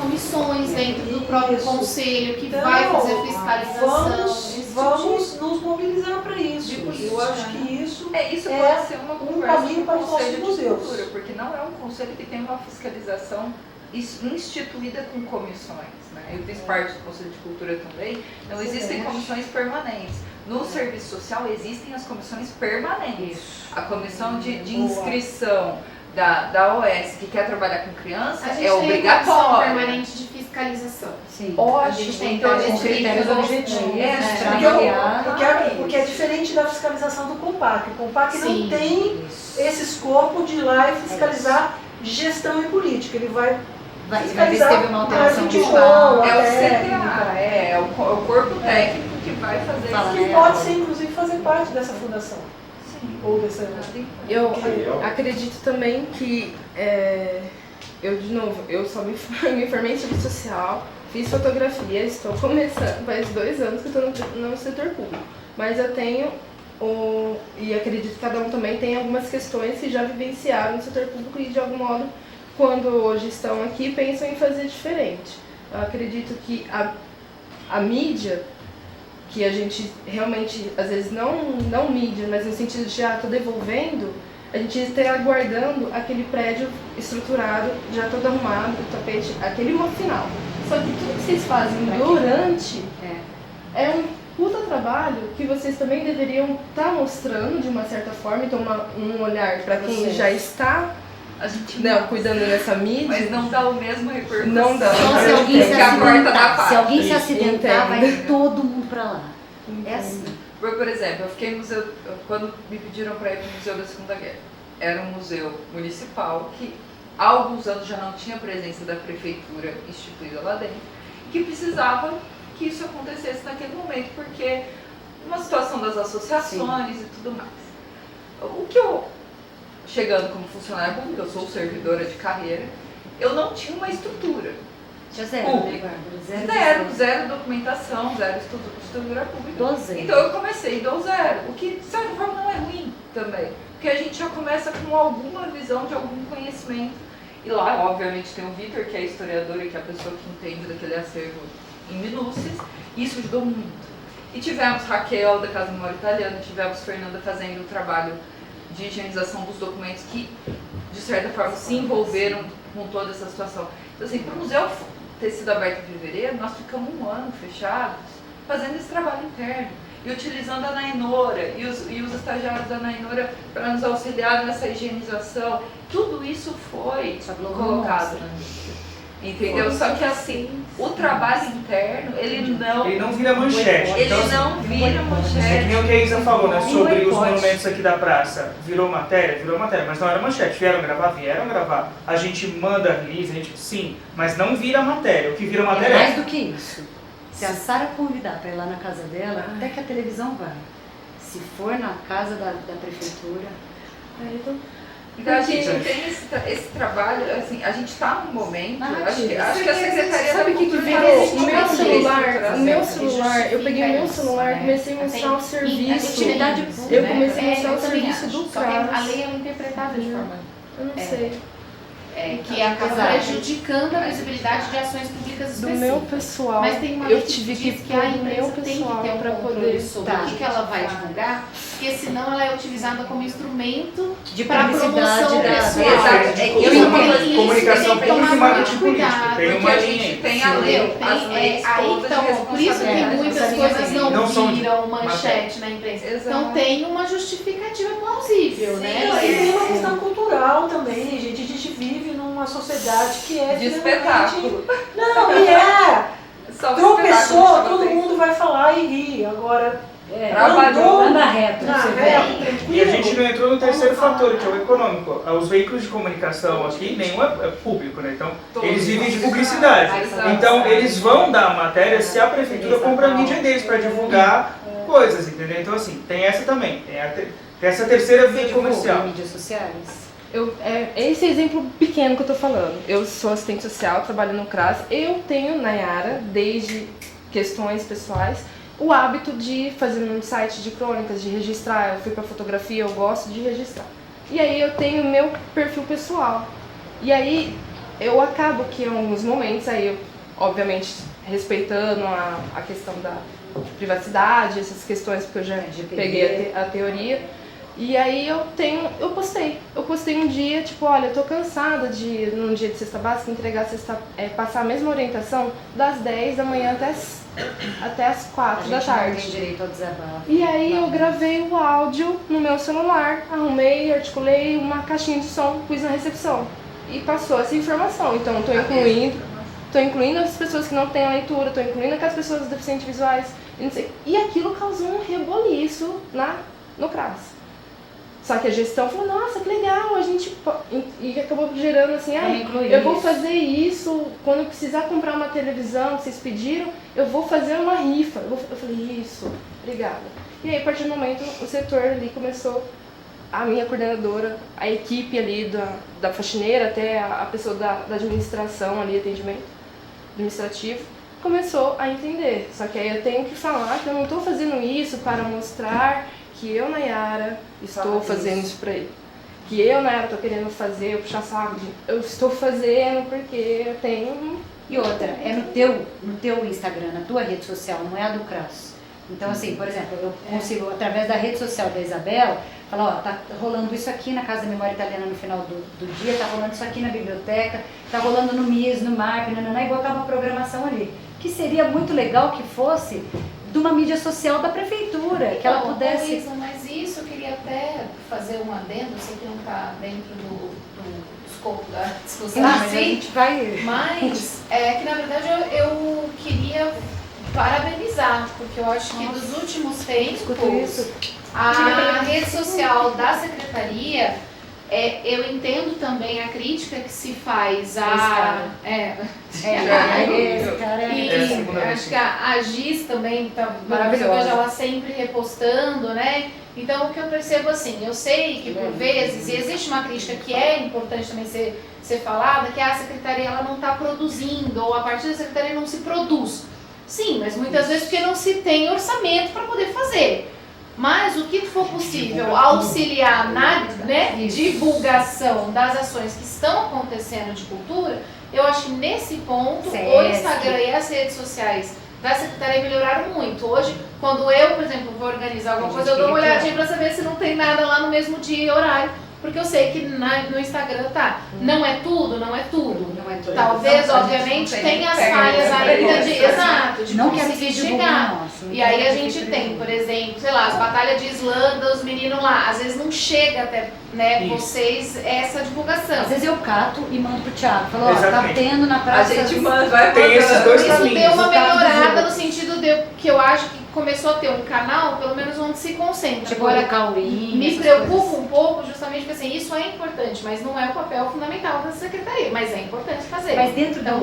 comissões dentro do próprio Isso. conselho que Então, vai fazer fiscalização. Vamos nos mobilizar para isso. De política, Eu acho né? que isso Isso pode ser uma conversa caminho com para o os nossos Conselho de museus. Cultura, porque não é um conselho que tem uma fiscalização instituída com comissões. Né? Eu fiz parte do Conselho de Cultura também, não existem comissões permanentes. No serviço social existem as comissões permanentes. A comissão de inscrição da OS que quer trabalhar com criança A gente é tem uma comissão obrigatória. permanente de fiscalização. Sim. A gente tem então, então Com critérios objetivos, para Porque, avaliar. porque é diferente da fiscalização do COMPAC. O COMPAC Sim. não tem esse escopo de ir lá e fiscalizar gestão e política. Ele vai Vai ver se teve uma alteração de futebol, fato. É o técnica. CTA, é o corpo técnico que vai fazer Fala, isso. Que né? pode ser, inclusive, fazer parte dessa fundação. Sim. Ou dessa... Eu Ariel? acredito também que, eu de novo, eu só me formei em serviço social, fiz fotografia, estou começando, faz 2 anos que estou no setor público, mas eu tenho, e acredito que cada um também tem algumas questões que já vivenciaram no setor público e de algum modo, quando hoje estão aqui, pensam em fazer diferente. Eu acredito que a mídia, que a gente realmente, às vezes, não mídia, mas no sentido de já estou devolvendo, a gente esteja aguardando aquele prédio estruturado, já todo arrumado, o tapete, aquele final. Só que tudo que vocês fazem durante é um puta trabalho que vocês também deveriam estar mostrando de uma certa forma, então um olhar para quem já está A gente cuidando dessa mídia. mas não dá o mesmo repercussão. Não dá. Então, se alguém se que a porta da acidentar, faca. se alguém se acidentar, vai Entendo. todo mundo pra lá. É assim. Por exemplo, eu fiquei no museu, quando me pediram para ir para o Museu da Segunda Guerra, era um museu municipal que há alguns anos já não tinha presença da prefeitura instituída lá dentro, que precisava que isso acontecesse naquele momento, porque uma situação das associações e tudo mais. O que eu, chegando como funcionária pública, eu sou servidora de carreira, eu não tinha uma estrutura. Já zero, Público. né, Bárbara? Zero documentação, zero estrutura pública. Do zero. Então eu comecei do zero, o que de certa forma não é ruim também, porque a gente já começa com alguma visão de algum conhecimento. E lá, obviamente, tem o Vitor, que é historiador e que é a pessoa que entende daquele acervo em minúcias, e isso ajudou muito. E tivemos Raquel, da Casa Memória Italiana, tivemos Fernanda fazendo o trabalho de higienização dos documentos que, de certa forma, se envolveram com toda essa situação. Então, assim, para o museu ter sido aberto em fevereiro, nós ficamos 1 ano fechados, fazendo esse trabalho interno e utilizando a Nainora e os estagiários da Nainora para nos auxiliar nessa higienização. Tudo isso foi colocado na mídia. Entendeu? Só que assim, o trabalho interno, ele não vira manchete. Ele Então, assim, não vira manchete. é que nem o que a Isa falou, né? Não Sobre os pode. monumentos aqui da praça. Virou matéria, mas não era manchete. Vieram gravar. A gente manda release, sim, mas não vira matéria. O que vira matéria É mais do que isso. Se a Sara convidar para ir lá na casa dela, até que a televisão vai. Se for na casa da prefeitura, Então a gente tem esse trabalho, assim, a gente está num momento, acho que a Secretaria Sabe da o que Cultura virou? existe O meu uma celular, reestruturação. eu peguei o meu celular e comecei a mostrar o serviço. Utilidade pública, Eu comecei a né? mostrar o Eu também serviço acho. do Só que a CRAS. lei é interpretada de forma Eu não sei. que acaba Exato. prejudicando a visibilidade de ações públicas Do específicas. meu pessoal, Mas tem uma eu lei que tive diz que a pôr o empresa meu tem que pessoal ter um para controle poder. sobre Tá. o que ela vai divulgar, porque senão ela é utilizada como instrumento de para publicidade promoção da- pessoal. Exato. de Eu entendo comunicação isso, tem que pública e tomar marketing muito político. cuidado, Tem porque uma a linha. gente tem Sim. a lei, Entendeu? as leis Aí todas de então, por isso que responsabilidade. muitas essa coisas linha não não são de viram manchete na imprensa. Exato. Então tem uma justificativa plausível, né? Não, e tem uma questão cultural também, gente. A gente vive numa sociedade que é De extremamente- espetáculo. Não, e é. Só o Tropeçou, espetáculo todo chama mundo vai falar e rir. Agora, Trabalhou. anda reto. na você vê. reta, E tranquilo. a gente não entrou no terceiro fator, que é o econômico. Os veículos de comunicação aqui, nenhum é público, né? Então, Todos. eles vivem de publicidade. Exato. Então, eles vão dar a matéria se a prefeitura compra a mídia deles para divulgar coisas, entendeu? Então, assim, tem essa também. Tem essa terceira via comercial. Mídias sociais. Esse exemplo pequeno que eu tô falando. Eu sou assistente social, trabalho no CRAS. Eu tenho, Nayara, desde questões pessoais, o hábito de fazer um site de crônicas, de registrar. Eu fui pra fotografia, eu gosto de registrar. E aí eu tenho meu perfil pessoal. E aí eu acabo que em alguns momentos, aí eu, obviamente, respeitando a questão da privacidade, essas questões, porque eu já peguei a teoria. E aí eu postei um dia, tipo, olha, eu tô cansada de, num dia de cesta básica, passar a mesma orientação das 10 da manhã até as 4 da A gente não tem tarde. direito ao desabafo. E aí eu gravei o áudio no meu celular, arrumei, articulei uma caixinha de som, pus na recepção. E passou essa informação. Então tô incluindo as pessoas que não têm a leitura, tô incluindo aquelas pessoas deficientes visuais, e não sei. E aquilo causou um reboliço no CRAS. Só que a gestão falou, nossa, que legal, a gente... E acabou gerando assim, eu vou fazer isso, quando precisar comprar uma televisão que vocês pediram, eu vou fazer uma rifa. Eu falei, isso, obrigada. E aí, a partir do momento, o setor ali começou, a minha coordenadora, a equipe ali da faxineira, até a pessoa da administração ali, atendimento administrativo, começou a entender. Só que aí eu tenho que falar que eu não estou fazendo isso para mostrar que eu, Nayara, estou fazendo isso pra ele. Que eu, Nayara, estou querendo fazer, eu puxar saco. Eu estou fazendo porque eu tenho... E outra, é no teu Instagram, na tua rede social, não é a do CRAS. Então, assim, por exemplo, eu consigo, através da rede social da Isabel, falar, ó, tá rolando isso aqui na Casa da Memória Italiana no final do dia, tá rolando isso aqui na biblioteca, tá rolando no MIS, no MARP, e botar uma programação ali. Que seria muito legal que fosse de uma mídia social da prefeitura, que ela pudesse... Luísa, mas isso eu queria até fazer um adendo, eu sei que não está dentro do escopo da discussão, mas a gente vai... mas é que na verdade eu queria parabenizar, porque eu acho que dos últimos tempos a rede social da secretaria, eu entendo também a crítica que se faz a... esse cara E acho que a Giz também, Maravilhosa. eu vejo ela sempre repostando, né? Então, o que eu percebo assim, eu sei que por vezes, e existe uma crítica que é importante também ser falada, que a secretaria ela não está produzindo, ou a partir da secretaria não se produz. Sim, mas muitas vezes porque não se tem orçamento para poder fazer. Mas o que for possível auxiliar na divulgação das ações que estão acontecendo de cultura, Eu acho que nesse ponto, Sesc. o Instagram e as redes sociais da Secretaria melhoraram muito. Hoje, quando eu, por exemplo, vou organizar alguma coisa, eu dou uma olhadinha para saber se não tem nada lá no mesmo dia e horário. Porque eu sei que no Instagram tá. Não é tudo, não é tudo. Não é tudo. Talvez, Não, a gente obviamente, não tem tenha as perna falhas pra ainda isso, de. né? Exato, de Não quero conseguir que divulgue chegar. o nosso, E aí a quero gente que tem, divulgue. por exemplo, sei lá, as batalhas de Islândia, os meninos lá. Às vezes não chega até, né, Isso. vocês essa divulgação. Às vezes eu cato e mando pro Thiago. Falo, ó, tá Exatamente. tendo na A praça. gente vai Tem esses mandando. dois Isso caminhos. deu uma O caso dos melhorada no outros. sentido de que eu acho que começou a ter um canal, pelo menos onde se concentra. Tipo, Agora, o Cauim, me essas preocupa coisas. um pouco, justamente porque assim, isso é importante, mas não é o papel fundamental da secretaria, mas é importante fazer. Mas dentro Então,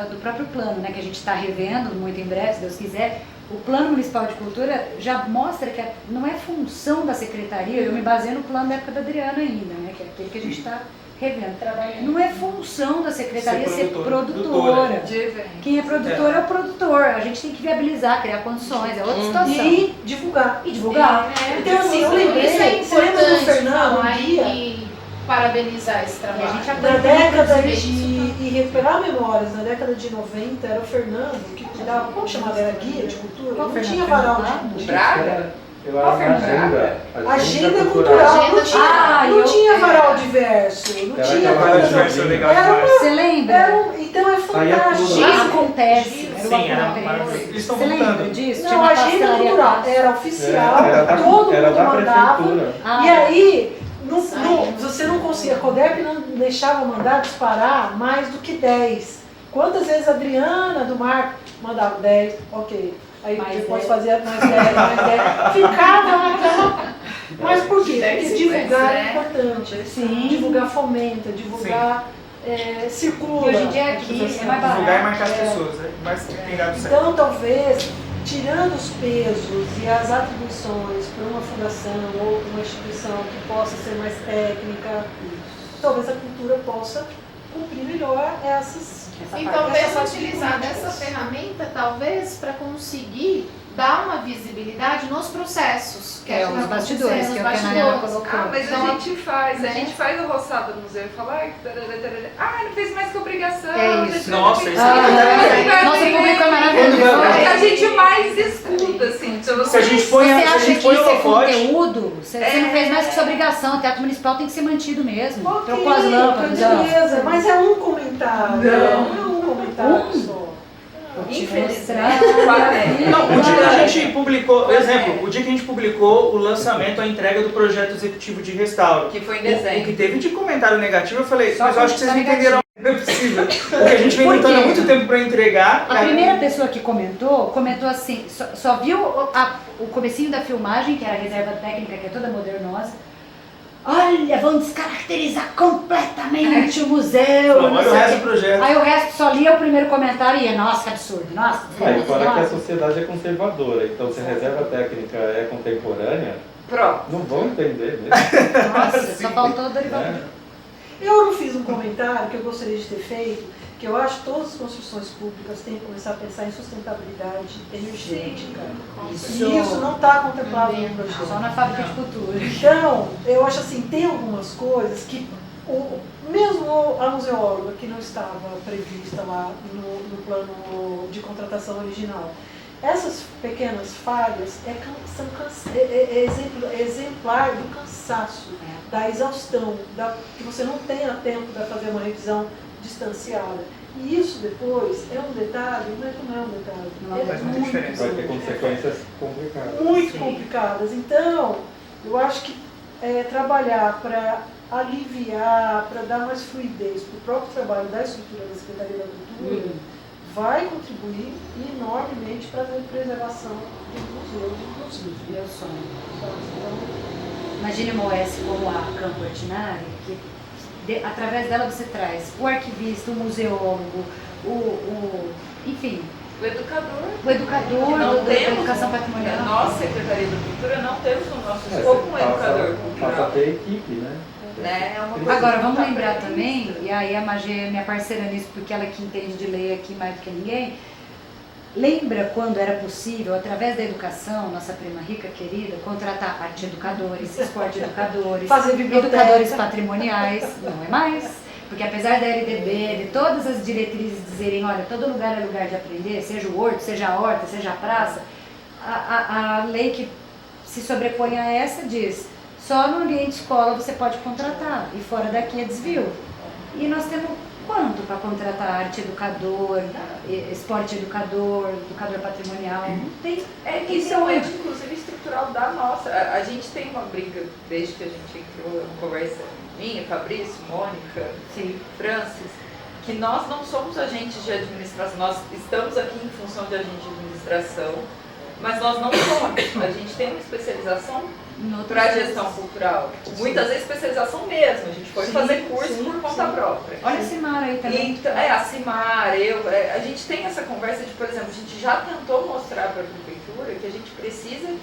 do próprio plano, né, que a gente está revendo muito em breve, se Deus quiser, o Plano Municipal de Cultura já mostra que não é função da secretaria, eu me baseio no plano da época da Adriana ainda, né, que é aquele que a gente está revendo. Não é função da secretaria Ser ser produtora. produtora. De evento. Quem é produtor é o produtor. A gente tem que viabilizar, criar condições, é outra situação. E divulgar. E divulgar. Então, assim, eu lembrei, isso é você lembra do importante Fernando, falar um dia? e parabenizar esse trabalho. E a gente Na década Isso. e recuperar memórias, na década de 90, era o Fernando que cuidava, como chamava? Era guia de cultura? Qual Não Fernando? tinha varal Fernando de cultura. Braga? Eu era na agenda. Agenda cultural, Agenda não tinha, Ah, não eu- tinha varal diverso, não Era tinha aquela coisa. diverso, legal Era demais. Você lembra? então é Saía fantástico. tudo, Isso acontece. Era Sim, era uma maravilhoso. Eles estão Você lembra voltando. disso? Não, Tinha uma a agenda pastelaria cultural Paz. era oficial, Era todo da mundo mandava. prefeitura. Ah, E aí, Saiu. você não conseguia, a CODEP não deixava mandar disparar mais do que 10. Quantas vezes a Adriana do Marco mandava 10? Ok. Aí Mais depois 10. fazia mais 10, mais 10. Ficava naquela. Mas por quê? 10, Porque divulgar né? é importante. Sim. Divulgar fomenta, divulgar circula. E hoje em dia aqui é mais barato. Divulgar e marcar as pessoas, né? Mas tem dado certo. Então, talvez, tirando os pesos e as atribuições para uma fundação ou para uma instituição que possa ser mais técnica, talvez a cultura possa cumprir melhor essas. Essa E parte. talvez Essa parte utilizar de dessa políticas. ferramenta, talvez, para conseguir dar uma visibilidade nos processos. Que É, a gente os tá bastidores, acontecendo, que é os o que a Nayara bastidores. colocou. Ah, mas Então, a gente faz o roçado do museu e fala, ai, não fez mais que obrigação. É isso. Nossa, isso Nossa, o público é maravilhoso. É que a gente mais escuta, assim. Então, Se a gente põe, Você se a acha gente que põe isso o é holofote, conteúdo? Você não fez mais que sua obrigação. O Teatro Municipal tem que ser mantido mesmo. Ok, Trocou as lâmpadas. ó. beleza, mas é um comentário. Não é um comentário só. infelizmente, não, o dia que a gente publicou, exemplo, o dia que a gente publicou o lançamento, a entrega do projeto executivo de restauro, que foi em o que dezembro. teve de comentário negativo, eu falei, Só mas eu acho que vocês não comentário entenderam, não é possível. Porque a gente vem Por lutando há quê? muito tempo para entregar. A primeira pessoa que comentou assim, só viu o comecinho da filmagem, que era a reserva técnica, que é toda modernosa. Olha, vão descaracterizar completamente o museu. Não, não olha o sei resto quê. do projeto. Aí o resto só lia o primeiro comentário e ia, nossa, que absurdo, nossa, Aí, fora que a nossa. sociedade é conservadora, então se a reserva técnica é contemporânea, Pronto. não vão entender mesmo. Nossa, só faltou o derivado. Né? Eu não fiz um comentário que eu gostaria de ter feito, que eu acho que todas as construções públicas têm que começar a pensar em sustentabilidade energética. E isso não está contemplado no projeto. Só na fábrica de cultura. Então, eu acho assim, tem algumas coisas que mesmo a museóloga que não estava prevista lá no plano de contratação original, essas pequenas falhas são exemplar do cansaço, da exaustão, que você não tenha tempo para fazer uma revisão distanciada. E isso depois é um detalhe, mas não é um detalhe. Não É faz muita muito diferença. Vai ter consequências complicadas. muito Sim. complicadas. Então, eu acho que trabalhar para aliviar, para dar mais fluidez para o próprio trabalho da estrutura da Secretaria da Cultura, vai contribuir enormemente para a preservação dos museus, inclusive. Meu sonho. Então, Imagine uma OS como a Campo Ordinário, que através dela você traz o arquivista, o museólogo, enfim, O educador. o educador Que não da temos, educação patrimonial. Nós, Secretaria da Cultura, não temos no nosso escopo um educador passa a cultural. ter equipe, né? Né? É uma coisa Agora, que vamos não tá lembrar prevista. também, e aí a Magê é minha parceira nisso, porque ela que entende de lei aqui mais do que ninguém. Lembra quando era possível, através da educação, nossa prima rica, querida, contratar arte educadores, esporte educadores, Fazer biblioteca. educadores patrimoniais, não é mais. Porque apesar da LDB, de todas as diretrizes dizerem, olha, todo lugar é lugar de aprender, seja o horto, seja a horta, seja a praça, a lei que se sobrepõe a essa diz, só no ambiente escola você pode contratar, e fora daqui é desvio. E nós temos quanto para contratar arte educador, esporte educador, educador patrimonial? Não tem. Isso é um eixo, inclusive, estrutural da nossa. A gente tem uma briga desde que a gente entrou na conversa minha, Fabrício, Mônica, Sim. Francis, que nós não somos agentes de administração, nós estamos aqui em função de agente de administração, mas nós não somos. A gente tem uma especialização para gestão cultural. Muitas vezes especialização mesmo, a gente pode fazer curso por conta própria. Olha a Cimara aí também. Então, a Cimar, a gente tem essa conversa de, por exemplo, a gente já tentou mostrar para a prefeitura que a gente precisa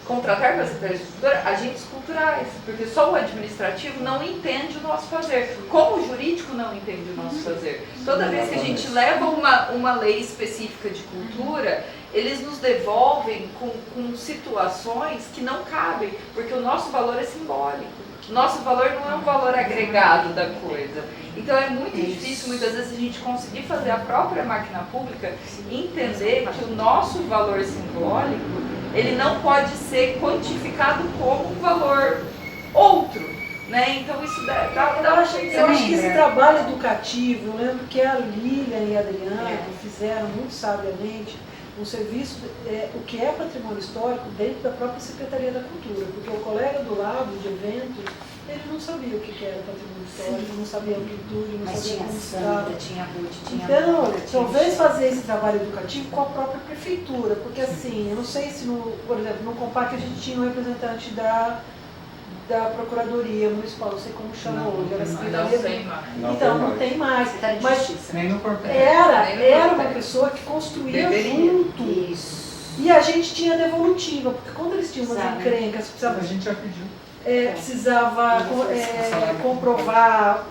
contratar para a Secretaria de Cultura agentes culturais, porque só o administrativo não entende o nosso fazer, como o jurídico não entende o nosso fazer. Toda vez que a gente leva uma lei específica de cultura, eles nos devolvem com situações que não cabem, porque o nosso valor é simbólico. Nosso valor não é um valor agregado da coisa. Então é muito difícil, muitas vezes, a gente conseguir fazer a própria máquina pública entender que o nosso valor simbólico, ele não pode ser quantificado como um valor outro, né? Então isso Eu acho que esse trabalho educativo, eu lembro que a Lília e a Adriana fizeram muito sabiamente um serviço, o que é patrimônio histórico dentro da própria Secretaria da Cultura, porque o colega do lado de eventos, ele não sabia o que era patrimônio histórico, não sabia a cultura, não Mas sabia tinha como Sandra, estava. tinha Ruth, tinha Então, Mônica, tinha talvez Michelle. fazer esse trabalho educativo com a própria prefeitura, porque assim, eu não sei se, por exemplo, no Compac a gente tinha um representante da Procuradoria Municipal, não sei como chama hoje, era a Secretaria. Então, não tem mais. Secretaria de Mas Justiça. Nem no Corpé. era uma pessoa que construía junto. Isso. E a gente tinha a devolutiva, porque quando eles tinham umas Sabe. encrencas, A gente já pediu. precisava comprovar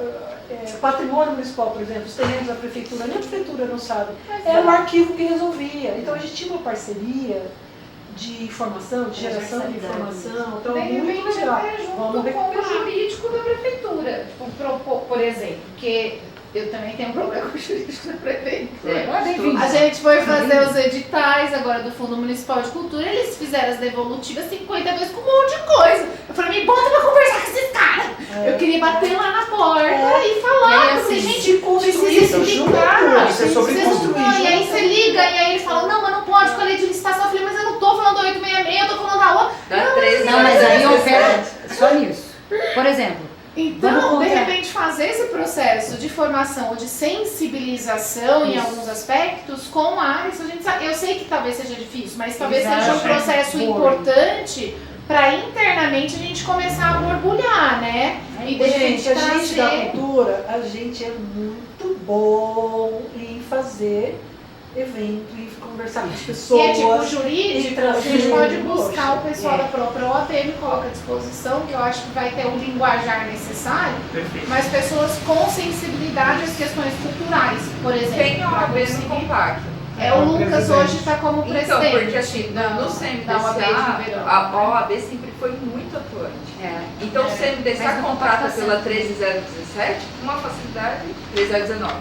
patrimônio municipal, por exemplo, os terrenos da prefeitura, nem a prefeitura não sabe. Era o arquivo que resolvia. Então a gente tinha uma parceria de informação, de geração de informação, então De muito repente, legal. até junto Vamos com o recuperar. jurídico da prefeitura. Tipo, por exemplo, porque eu também tenho um problema com o jurídico da prefeitura. A gente foi fazer os editais agora do Fundo Municipal de Cultura, eles fizeram as devolutivas 50 vezes com um monte de coisa. Eu falei, me bota pra conversar com esses caras. Eu queria bater lá na porta e falar. E aí, Eu falei, assim, gente, se construir precisa isso explicar. junto, Isso é sobre Vocês não- construir E aí você liga, e aí ele fala, não, mas não pode com a lei de licitação. Eu falei, mas eu não tô falando da 866, eu tô falando da outra. Dá 13 Não, mas aí eu pego só nisso. Por exemplo, Então, Vamos de contar. repente, fazer esse processo de formação ou de sensibilização em Isso. alguns aspectos com a área, isso a gente sabe. Eu sei que talvez seja difícil, mas talvez seja um Exatamente. processo Boa. importante para internamente a gente começar a borbulhar, né? E de repente Gente, a gente da trazer. cultura, a gente é muito bom em fazer evento e conversar com as E pessoas. é tipo jurídico, e trazer- a gente pode buscar o pessoal É. da própria OAB, me coloca à disposição, que eu acho que vai ter o linguajar necessário, Perfeito. mas pessoas com sensibilidade às questões culturais, por exemplo. Tem pra OAB no conseguir- compacto. O Lucas hoje está como Então, presidente. porque assim, da- no da OAB de CMDCA, Ribeirão. a OAB sempre foi muito atuante. Então o CMDCA Mas não contrata compactação. pela 13017 com uma facilidade, 13019,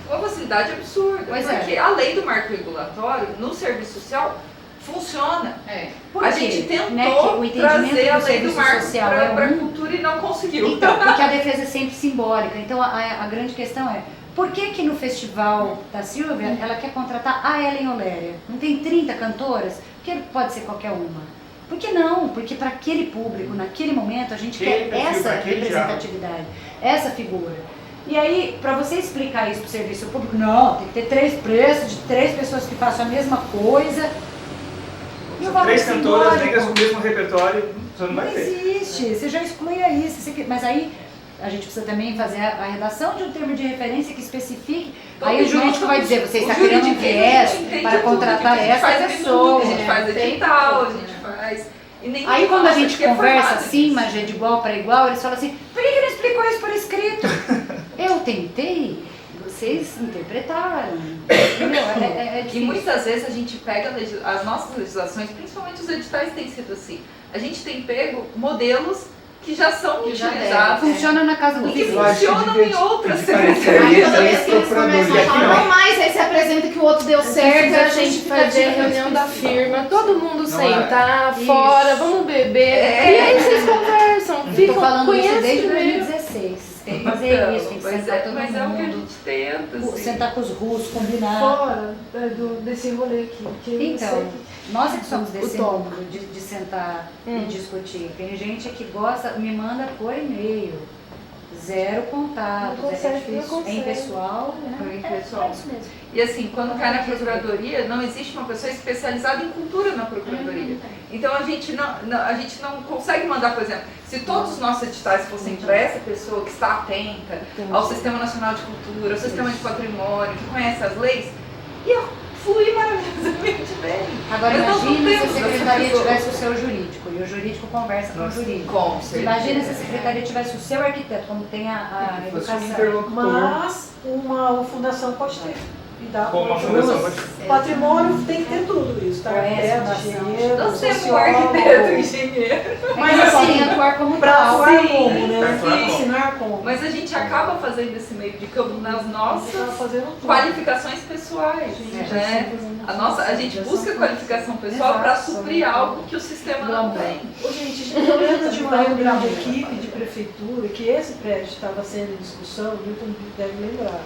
uma facilidade absurda, Pois é. porque a lei do marco regulatório no serviço social funciona. É. por A quê? gente tentou Né, que o entendimento trazer a do lei do serviço marco social para é a um. cultura e não conseguiu. Então, porque a defesa é sempre simbólica. Então, a grande questão é, por que no festival da Silvia, ela quer contratar a Ellen Oléria? Não tem 30 cantoras? Porque pode ser qualquer uma. Por que não? Porque para aquele público, naquele momento, a gente Aquele quer perfil, essa pra aquele representatividade, essa figura. E aí, para você explicar isso para o serviço público, não, tem que ter 3 preços de 3 pessoas que façam a mesma coisa. E o valor 3 cantoras simbólico? negras com o mesmo repertório, você não vai Não ter. existe, você já exclui aí. Mas aí a gente precisa também fazer a redação de um termo de referência que especifique. Aí o Todos jurídico nós vai somos- dizer, você o está criando um jurídico, a viés gente entende para tudo, contratar a gente essa faz pessoa. A gente faz Tem edital, a tudo. gente faz. E ninguém Aí quando a fala, gente porque é conversa formado assim, nisso. mas é de igual para igual, eles falam assim, por que não explicou isso por escrito? Eu tentei, vocês interpretaram. Entendeu? É E difícil. muitas vezes a gente pega as nossas legislações, principalmente os editais têm sido assim. A gente tem pego modelos que já são Que já utilizados. funciona na casa do E que vizinho. funcionam em outras Aí secretarias. toda vez que eles começam a falar, não mais, aí você apresenta que o outro deu certo, A gente fazer a reunião da firma, todo mundo sentar Isso. fora, vamos beber. E aí vocês conversam, Eu tô ficam, falando isso conhecem desde primeiro. 2016. Tem que fazer isso, tem que Mas sentar todo mas é o que a mundo. gente tenta. Assim. Sentar com os russos, combinar. Fora desse rolê aqui. Porque eu Então, sei nós é que somos desse O tom. mundo de sentar e discutir. Tem gente que gosta, me manda por e-mail. Zero contato, Não consegue, é difícil. não consegue. Em pessoal, né? Em pessoal. É isso mesmo. E assim, quando cai na procuradoria, não existe uma pessoa especializada em cultura na procuradoria. Então a gente não consegue mandar, por exemplo, se todos os nossos editais fossem para essa pessoa que está atenta ao Sistema Nacional de Cultura, ao Sistema de Patrimônio, que conhece as leis, ia fluir maravilhosamente bem. Agora Mas nós não imagina se a temos essa secretaria pessoa. tivesse o seu jurídico e o jurídico conversa com o jurídico. Com certeza. Imagina se a secretaria tivesse o seu arquiteto, como tem a Fosse um educação. interlocutor. Mas uma fundação pode ter. E dá Como uma ajuda. fundação pode Patrimônio tem que ter tudo isso, tá? Conhece, Arquiteto, fundação. engenheiro, Nós temos um sociólogo. arquiteto e engenheiro. Mas Mas podem assim, atuar como Pra tal. atuar Sim, como, né? pra atuar como. Ensinar como. Mas a gente acaba fazendo esse meio de campo nas Você tá nossas fazendo tudo. qualificações pessoais, né? A gente busca qualificação pessoal para suprir algo que o sistema não tem. Ô, gente, eu lembro de uma reunião de equipe de prefeitura que esse prédio estava sendo em discussão, o Milton deve lembrar.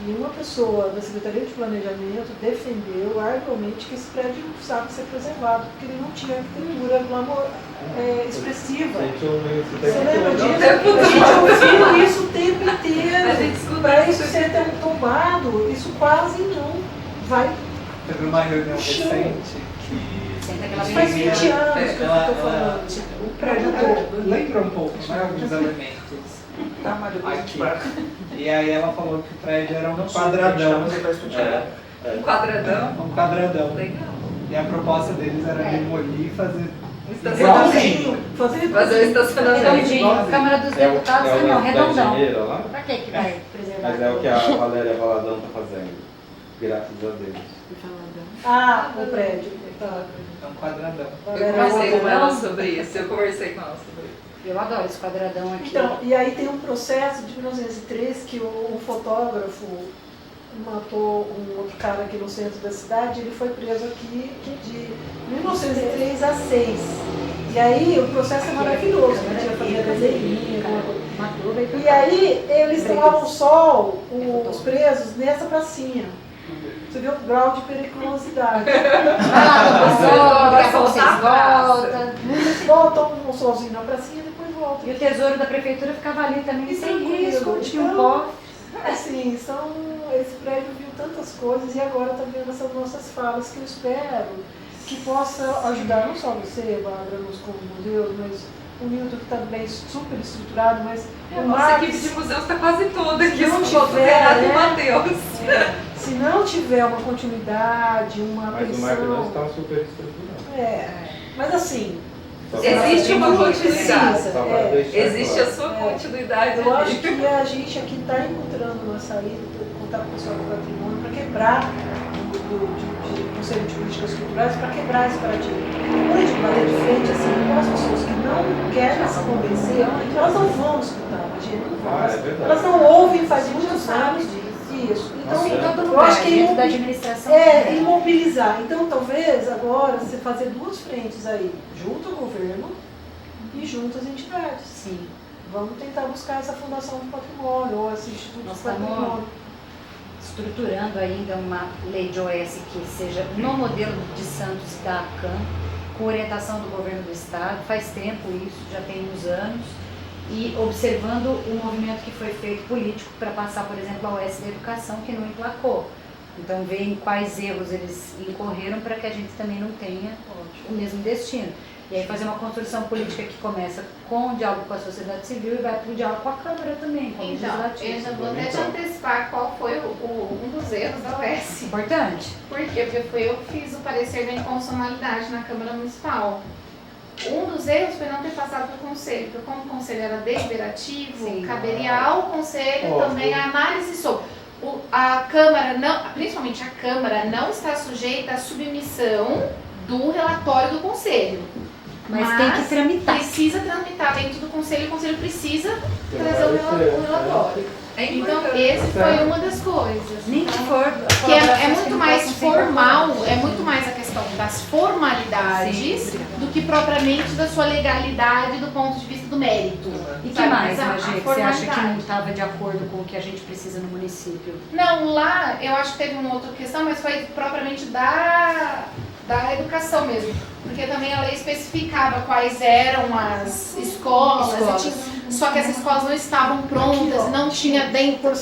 E uma pessoa da Secretaria de Planejamento defendeu arduamente que esse prédio precisava ser preservado, porque ele não tinha arquitetura expressiva. Gente, eu ouvi isso Você lembra tempo disso? todo. A gente ouviu isso o tempo A inteiro. gente escuta Para isso isso. ser tombado, isso quase não vai. Teve uma reunião Chão. recente que Senta aquela Isso faz mesa. 20 anos que eu ela- estou falando. o prédio lembra um pouco, né? Alguns elementos Tá, mas depois aqui. E aí ela falou que o prédio era um quadradão. um quadradão. Um quadradão. Legal. E a proposta deles era demolir e fazer Um estacionamento. Igualzinho. Fazer Fazer o estacionamento. Redondinho, Câmara dos É o, Deputados, é o não, da redondão. engenheira lá? Pra que vai preservar? Mas é o que a Valéria Valadão tá fazendo. Graças a Deus. Ah, o prédio. Tá. um quadradão. Eu conversei com ela sobre isso. Eu conversei com ela sobre isso. Eu adoro esse quadradão aqui. Então, e aí tem um processo de 1903 que o fotógrafo matou um outro cara aqui no centro da cidade, ele foi preso aqui de 1903 a 6. E aí o processo é maravilhoso, né? Tinha família desenhinha, alguma coisa. Matou, veio pra E cá. aí eles tomavam sol, os presos, nessa pracinha. Você vê o grau de periculosidade. Vai lá, professor, daqui a pouco vocês voltam. Eles voltam um solzinho na pracinha e depois voltam. E o tesouro da prefeitura ficava ali também, E sem tranquilo. risco, tinha um Então, cofre. Assim, esse prédio viu tantas coisas e agora está vendo essas nossas falas que eu espero que possa ajudar não só você, Bárbara, nos museus, mas o Milton que está bem super estruturado, mas A o nossa Marcos, equipe de museus está quase toda aqui. Se não Só falta o tiver, Renato e o né? Matheus. se não tiver uma continuidade, uma Mas o Marco não atenção. está super estruturado. Mas assim, Só pra- Existe uma continuidade. Só para deixar Existe a claro. sua continuidade. eu ali. acho que a gente aqui está encontrando uma saída, contar com o pessoal do patrimônio, para quebrar de Conselho de Políticas Culturais, para quebrar esse paradigma. Quando a gente bater de frente assim, com as pessoas que não querem se convencer, elas não vão escutar, imagina, não vão. Ah, é verdade. Elas não ouvem faz muitos anos. Isso. Então, Nossa, Em todo eu lugar, acho que dentro da administração. imobilizar. Então, talvez agora você fazer duas frentes aí, junto ao governo e junto às entidades. Sim. Vamos tentar buscar essa Fundação do Patrimônio ou esse Instituto Nós do Patrimônio. Estruturando ainda uma lei de OS que seja no modelo de Santos e da ACAM, com orientação do governo do estado. Faz tempo isso, já tem uns anos. E observando o movimento que foi feito político para passar, por exemplo, a OS da educação, que não emplacou. Então, ver em quais erros eles incorreram para que a gente também não tenha o mesmo destino. E aí fazer uma construção política que começa com o diálogo com a sociedade civil e vai para o diálogo com a Câmara também, com o Então, eu Legislativo. já vou até te antecipar qual foi um dos erros da OS. Importante. Por quê? Porque foi eu que fiz o parecer da inconstitucionalidade na Câmara Municipal. Um dos erros foi não ter passado para o Conselho, porque como o Conselho era deliberativo, Sim. caberia ao Conselho Óbvio. também a análise sobre. A Câmara, não, principalmente a Câmara, não está sujeita à submissão do relatório do Conselho. Mas tem que tramitar. Precisa tramitar dentro do conselho, o conselho precisa trazer o parecer, relatório. É Então, importante. esse foi uma das coisas. Nem que for. Que é muito mais formal, é muito mais a questão das formalidades do que propriamente da sua legalidade do ponto de vista do mérito. E que Sabe? mais, Mas a Magê, que você acha que não formalidade. estava de acordo com o que a gente precisa no município? Não, lá eu acho que teve uma outra questão, mas foi propriamente da educação mesmo. Porque também a lei especificava quais eram as escolas. E tinha- só que as escolas não estavam prontas, não tinha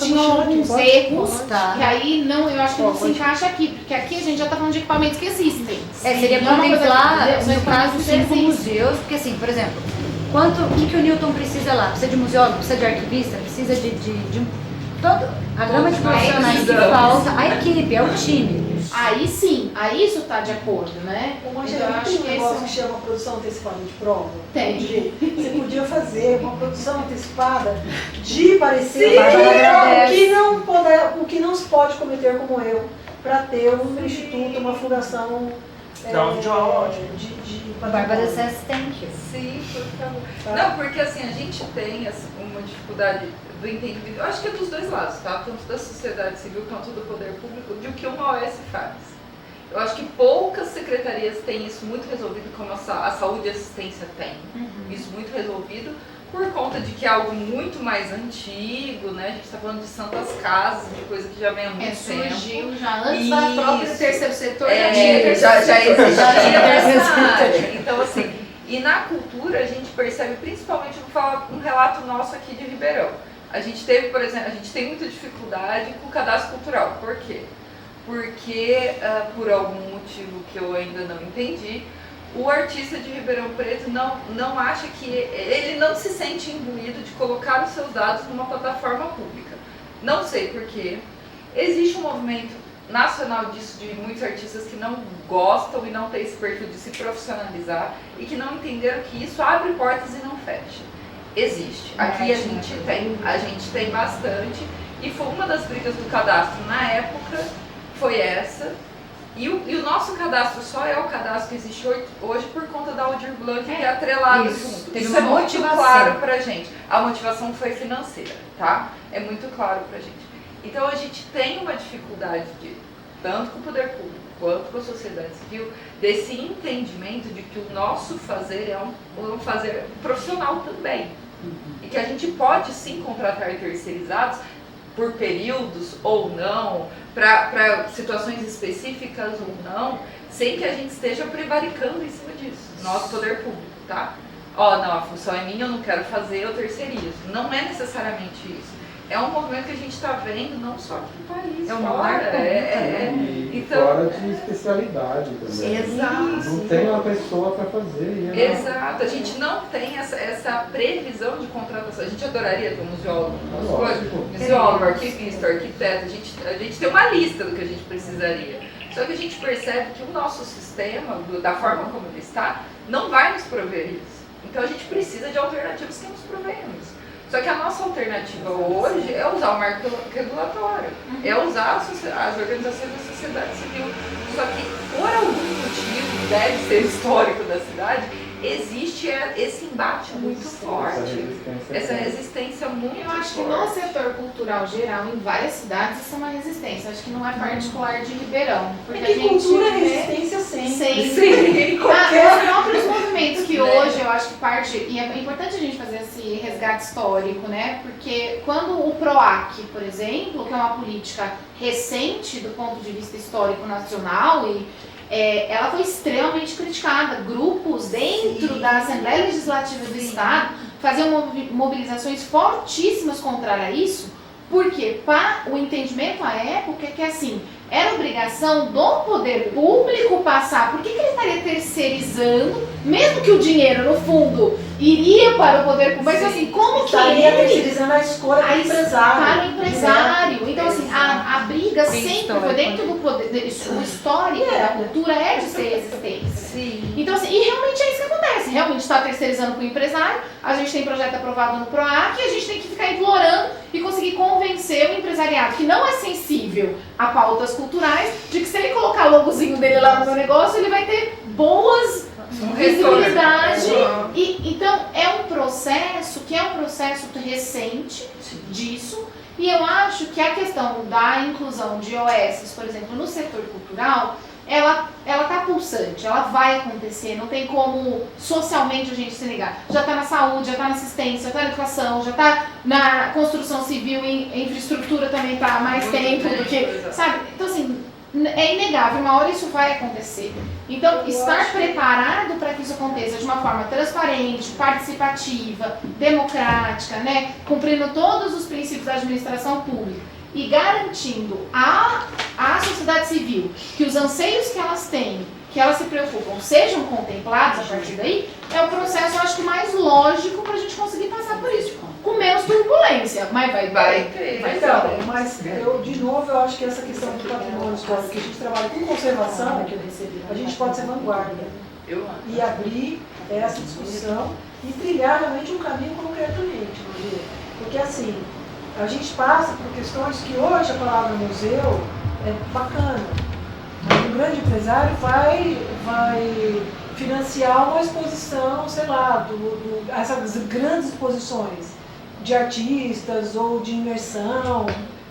tinham alguns erros, Tá. que aí não, eu acho que não se encaixa aqui, porque aqui a gente já está falando de equipamentos que existem. Seria Não é uma coisa contemplar, que- são no caso, equipamentos que 5 existem. museus, porque assim, por exemplo, o que o Newton precisa lá? Precisa de museólogo, precisa de arquivista, precisa de todo, a gama de profissionais que falta, a equipe, é o time. Aí sim, aí isso está de acordo, né? Ô, Então, Angela, eu não acho tem um que negócio que esse chama produção antecipada de prova? Tem. Você podia fazer uma produção antecipada de parecer Sim, agradece. o que não se pode cometer como erro para ter um instituto, uma fundação Da audiovisual. de Bárbara patrimônio. Sess, thank you. Sim, por favor. Tá. Não, porque assim, a gente tem uma dificuldade do entendimento, eu acho que é dos dois lados, tá? Tanto da sociedade civil quanto do poder público, de o que uma OS faz. Eu acho que poucas secretarias têm isso muito resolvido, como a saúde e a assistência tem. Isso muito resolvido, por conta de que é algo muito mais antigo, né? A gente está falando de santas casas, de coisa que já vem há muito tempo. surgiu já antes da própria Isso. terceiro setor, É, terceiro já setor. existia essa área. Então, assim, e na cultura a gente percebe, principalmente, vou falar um relato nosso aqui de Ribeirão. A gente teve, por exemplo, a gente tem muita dificuldade com o cadastro cultural. Por quê? Porque, por algum motivo que eu ainda não entendi, o artista de Ribeirão Preto não acha que... Ele não se sente imbuído de colocar os seus dados numa plataforma pública. Não sei por quê. Existe um movimento nacional disso, de muitos artistas que não gostam e não têm esse perfil de se profissionalizar e que não entenderam que isso abre portas e não fecha. Existe. Aqui a gente tem bastante. E foi uma das brigas do cadastro na época, foi essa. E o nosso cadastro só é o cadastro que existe hoje por conta da Aldir Blanc, que é atrelado junto. Teve Isso uma é muito motivação. claro pra gente. A motivação foi financeira, tá? É muito claro pra gente. Então a gente tem uma dificuldade tanto com o poder público quanto com a sociedade civil, desse entendimento de que o nosso fazer é um fazer profissional também. E que a gente pode sim contratar terceirizados por períodos ou não, para situações específicas ou não, sem que a gente esteja prevaricando em cima disso, nosso poder público, tá? Ó, não, a função é minha, eu não quero fazer, eu terceirizo. Não é necessariamente isso. É um movimento que a gente está vendo não só aqui no país, É uma fora. marca, E Então, fora de especialidade também. exato. Não tem uma pessoa para fazer. Exato, a gente não tem essa previsão de contratação. A gente adoraria ter um museólogo, Lógico. museólogo, arquivista, arquiteto. A gente tem uma lista do que a gente precisaria. Só que a gente percebe que o nosso sistema, da forma como ele está, não vai nos prover isso. Então a gente precisa de alternativas que nos provenham isso. Só que a nossa alternativa hoje é usar o marco regulatório, é usar as organizações da sociedade civil. Só que, por algum motivo, deve ser histórico da cidade, existe esse embate muito forte, essa resistência muito Eu forte. acho que no setor cultural geral, em várias cidades, isso é uma resistência. Acho que não é particular de Ribeirão. Porque É a que gente cultura é vê resistência sempre. Sim. os próprios movimentos que Né? hoje eu acho que parte, e é importante a gente fazer esse resgate histórico, né? Porque quando o PROAC, por exemplo, que é uma política recente do ponto de vista histórico nacional, ela foi extremamente criticada. Grupos dentro da Assembleia Legislativa do Estado faziam mobilizações fortíssimas contra isso, porque o entendimento à época é que assim, era obrigação do poder público passar. Por que ele estaria terceirizando, mesmo que o dinheiro, no fundo, iria para o poder público? Mas assim, como que Estaria ele... terceirizando a escolha do empresário. Para o empresário. Então, assim, a briga Bem sempre histórico, foi dentro do poder. O histórico da cultura é de ser resistência. Sim. Então, assim, e realmente é isso que acontece. Realmente está terceirizando para o empresário, a gente tem projeto aprovado no PROAC e a gente tem que ficar implorando e conseguir convencer o empresariado que não é sensível a pautas culturais, de que se ele colocar o logozinho dele lá no meu negócio, ele vai ter boas visibilidade processo que é um processo recente disso, e eu acho que a questão da inclusão de OS, por exemplo, no setor cultural, ela tá pulsante, ela vai acontecer, não tem como socialmente a gente se negar. Já está na saúde, já está na assistência, já está na educação, já está na construção civil, em infraestrutura também está há mais tempo do que, sabe? Então assim, é inegável, uma hora isso vai acontecer. Então, estar preparado para que isso aconteça de uma forma transparente, participativa, democrática, né? Cumprindo todos os princípios da administração pública e garantindo à sociedade civil que os anseios que elas têm, que elas se preocupam, sejam contemplados a partir daí, é o processo, eu acho que mais lógico para a gente conseguir passar por isso, com menos turbulência, mas vai ter. Então, mas de novo, eu acho que essa questão do patrimônio histórico, que a gente trabalha com conservação, a gente pode ser vanguarda e abrir essa discussão e trilhar realmente um caminho concretamente, porque assim, a gente passa por questões que hoje a palavra museu é bacana, mas um grande empresário vai financiar uma exposição, sei lá, essas grandes exposições de artistas ou de imersão,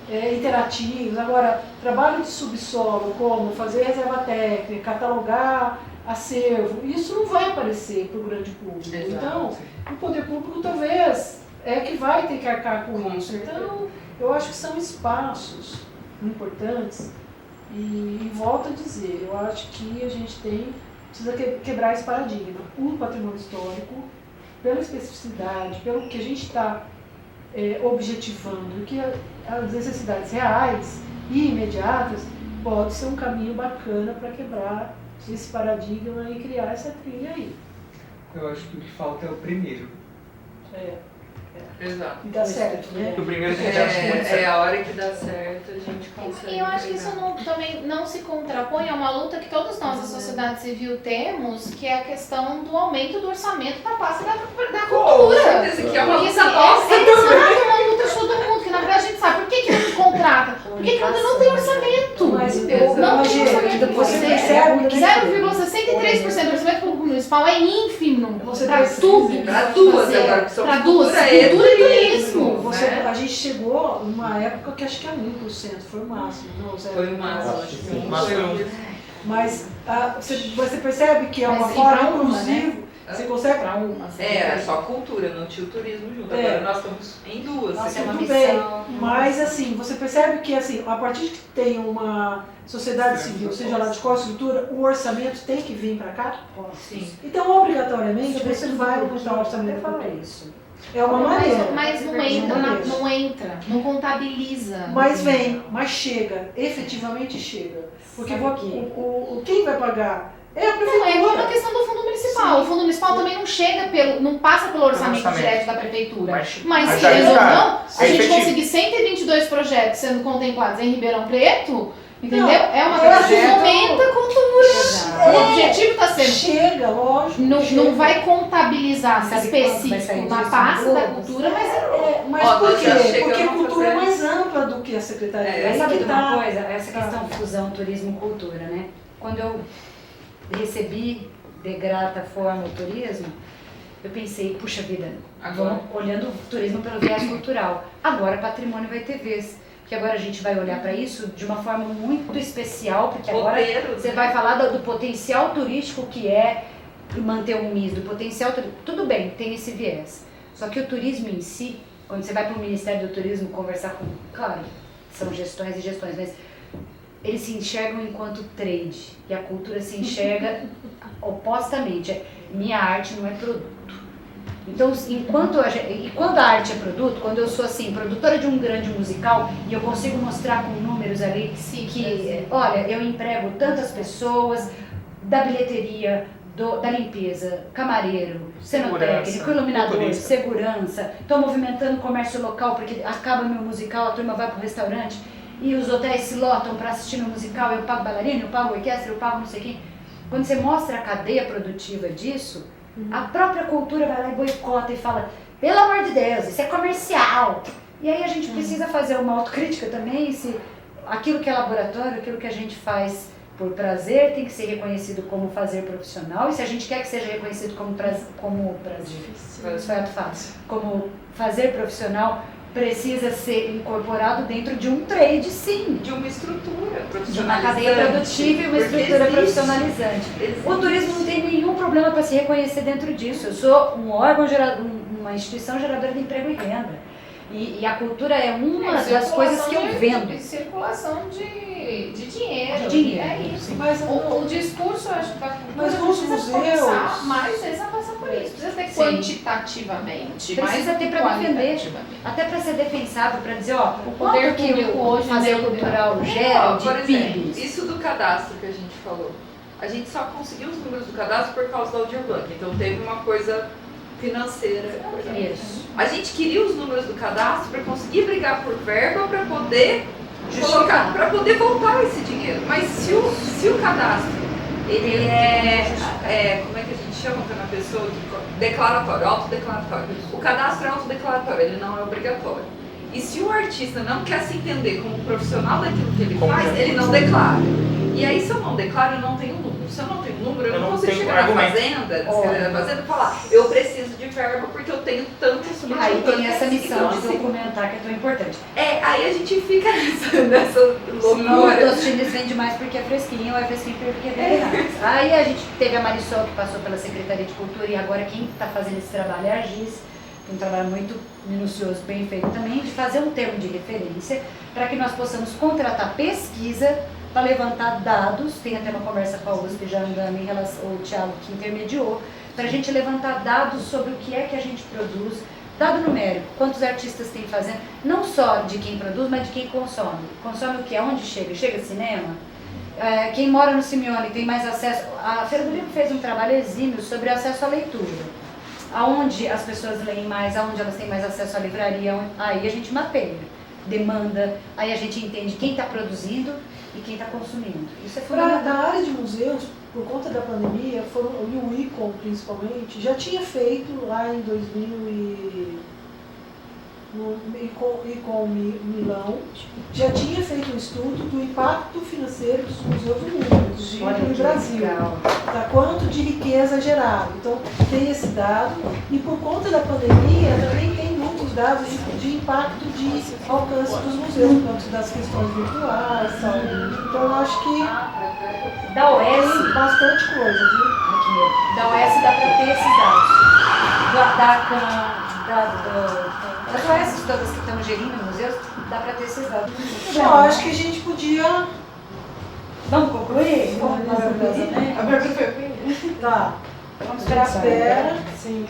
interativos. Agora, trabalho de subsolo, como fazer reserva técnica, catalogar acervo, isso não vai aparecer para o grande público. Exato. Então, o poder público talvez que vai ter que arcar com isso. Então, eu acho que são espaços importantes e volto a dizer, eu acho que a gente precisa quebrar esse paradigma. O patrimônio histórico, pela especificidade, pelo que a gente está objetivando, que as necessidades reais e imediatas, pode ser um caminho bacana para quebrar esse paradigma e criar essa trilha aí. Eu acho que o que falta é o primeiro. Exato. E dá certo, né? O primeiro que já acha muito certo. É a hora que dá certo, a gente consegue. E eu acho que isso entregar. também não se contrapõe a uma luta que todos nós da sociedade civil temos, que é a questão do aumento do orçamento da pasta da Com cultura. certeza que é uma Porque luta assim, nossa. é uma luta de todo mundo, que na verdade a gente sabe por que não contrata. Porque que não tem orçamento. Mas Não tem orçamento. você percebe que 0,63% do orçamento público municipal é ínfimo Você para percebe tudo. Para duas fazer. agora, que são Para duas, cultura e cultura e turismo. turismo. Né? A gente chegou numa época que acho que é 1%, foi o máximo. Não, Foi o máximo, Acho acho que que sim. foi. Mas você percebe que é uma Mas forma pra uma, inclusiva. Você consegue Para uma. Era só cultura, não tinha o turismo junto. Agora nós estamos em duas. Nossa, é uma Tudo missão. bem, mas assim, você percebe que assim, a partir de que tem uma sociedade civil, seja lá de qual estrutura, o orçamento tem que vir para cá. Sim. Então, obrigatoriamente, você vai aumentar o orçamento para para isso. isso. É uma maneira. Mas não entra, não contabiliza. Mas vem, mas chega, efetivamente chega. Porque quem vai pagar é a Não, é igual a prefeitura. questão do fundo municipal. O fundo municipal também não chega não passa pelo orçamento orçamento. direto da prefeitura. Mas Mas já querendo ou está. não, a É gente efetivo. conseguir 122 projetos sendo contemplados em Ribeirão Preto, entendeu? Não, É uma coisa que projeto- fomenta a cultura. O objetivo está sendo. Chega, lógico. Não chega. vai contabilizar Sabe quanto vai sair específico na disso? pasta da Globos. cultura, mas Mas Ó, por nós já quê? chegamos Porque a a cultura é fazer- mais ampla do que a secretaria. É, Aí Sabe que de uma tá. coisa? Essa questão fusão turismo-cultura, né? Quando eu recebi de grata forma o turismo, eu pensei, puxa vida, Agora. vamos olhando o turismo pelo viés cultural. Agora patrimônio vai ter vez. Porque agora a gente vai olhar para isso de uma forma muito especial, porque agora Roteiro, você né? vai falar do potencial turístico que é manter um MIS, do potencial turístico. Tudo bem, tem esse viés. Só que o turismo em si, quando você vai para o Ministério do Turismo conversar com... Claro, são gestões e gestões, mas eles se enxergam enquanto trade. E a cultura se enxerga opostamente. Minha arte não é produto. Então, quando a arte é produto, quando eu sou assim, produtora de um grande musical e eu consigo mostrar com números ali que, olha, eu emprego tantas pessoas, da bilheteria, da limpeza, camareiro, cenotécnico, Segurança, iluminador, motorista. segurança, estou movimentando o comércio local porque acaba meu musical, a turma vai para o restaurante e os hotéis se lotam para assistir meu musical, eu pago bailarina, eu pago orquestra, eu pago não sei quem. Quando você mostra a cadeia produtiva disso, a própria cultura vai lá e boicota e fala, pelo amor de Deus, isso é comercial. E aí a gente precisa fazer uma autocrítica também, se aquilo que é laboratório, aquilo que a gente faz por prazer, tem que ser reconhecido como fazer profissional, e se a gente quer que seja reconhecido como prazer, isso é fácil, como fazer profissional, precisa ser incorporado dentro de um trade, sim. De uma estrutura De uma profissionalizante. cadeia produtiva e uma Porque estrutura existe. profissionalizante. O turismo não tem nenhum problema para se reconhecer dentro disso. Eu sou um órgão uma instituição geradora de emprego e renda. E a cultura é uma das coisas que eu vendo. Circulação de dinheiro. De dinheiro. É isso. Mas O discurso, eu acho que da cultura Mas nos precisa museus- começar mais vezes a passar por isso. Precisa ter Sim. quantitativamente, Precisa mais ter para defender, qualitativamente. até para ser defensável, para dizer, ó, o poder quanto que público o hoje, fazer né, cultural gera Ó, de por exemplo, PIB. isso do cadastro que a gente falou. A gente só conseguiu os números do cadastro por causa da Aldir Blanc. Então teve uma coisa financeira. Isso. A gente queria os números do cadastro para conseguir brigar por verba para poder Justificar. para poder voltar esse dinheiro. Mas se o cadastro ele é como é que a gente chama quando a pessoa declaratório, autodeclaratório. O cadastro é autodeclaratório, ele não é obrigatório. E se o artista não quer se entender como profissional daquilo que ele faz, ele não declara. E aí, se eu não declaro, eu não tenho número. Se eu não tenho número, eu não consigo tenho chegar na argumento. fazenda, escrever na fazenda e falar, eu preciso de verba porque eu tenho tantos Aí tem essa então, missão de assim, documentar que é tão importante. aí a gente fica nessa Senão loucura. os times vendem mais porque é fresquinho, ou é fresquinho porque é vende mais. Aí a gente teve a Marisol, que passou pela Secretaria de Cultura, e agora quem está fazendo esse trabalho é a Gis, um trabalho muito minucioso, bem feito também, de fazer um termo de referência para que nós possamos contratar pesquisa para levantar dados. Tem até uma conversa com a USP já andando em relação, o Thiago que intermediou, para a gente levantar dados sobre o que é que a gente produz, dado numérico, quantos artistas tem fazendo, não só de quem produz, mas de quem consome. Consome o que? Aonde chega? Chega cinema? Quem mora no Simeone tem mais acesso. A Feira do Livro fez um trabalho exímio sobre acesso à leitura. Aonde as pessoas leem mais, aonde elas têm mais acesso à livraria, aí a gente mapeia, demanda, aí a gente entende quem está produzindo e quem está consumindo. Isso é Na fundamental. área de museus, por conta da pandemia, e o ICOM principalmente, já tinha feito lá em 2000 no ICOM Milão, já tinha feito um estudo do impacto financeiro dos museus do mundo, inclusive Olha no que Brasil. legal. Tá, quanto de riqueza gerado. Então, tem esse dado. E por conta da pandemia, também tem muitos dados de impacto de alcance dos museus, por conta das questões virtuais, sabe? Então, eu acho que Da tem OS, bastante coisa, viu? aqui, da OS dá para ter esses dados. Das OS todas que estão gerindo museus, dá para ter esses dados. Eu acho que a gente podia... Vamos concluir? Maravilhosamente. A pergunta foi o quê? Tá, Vamos espera. pensar. Sim.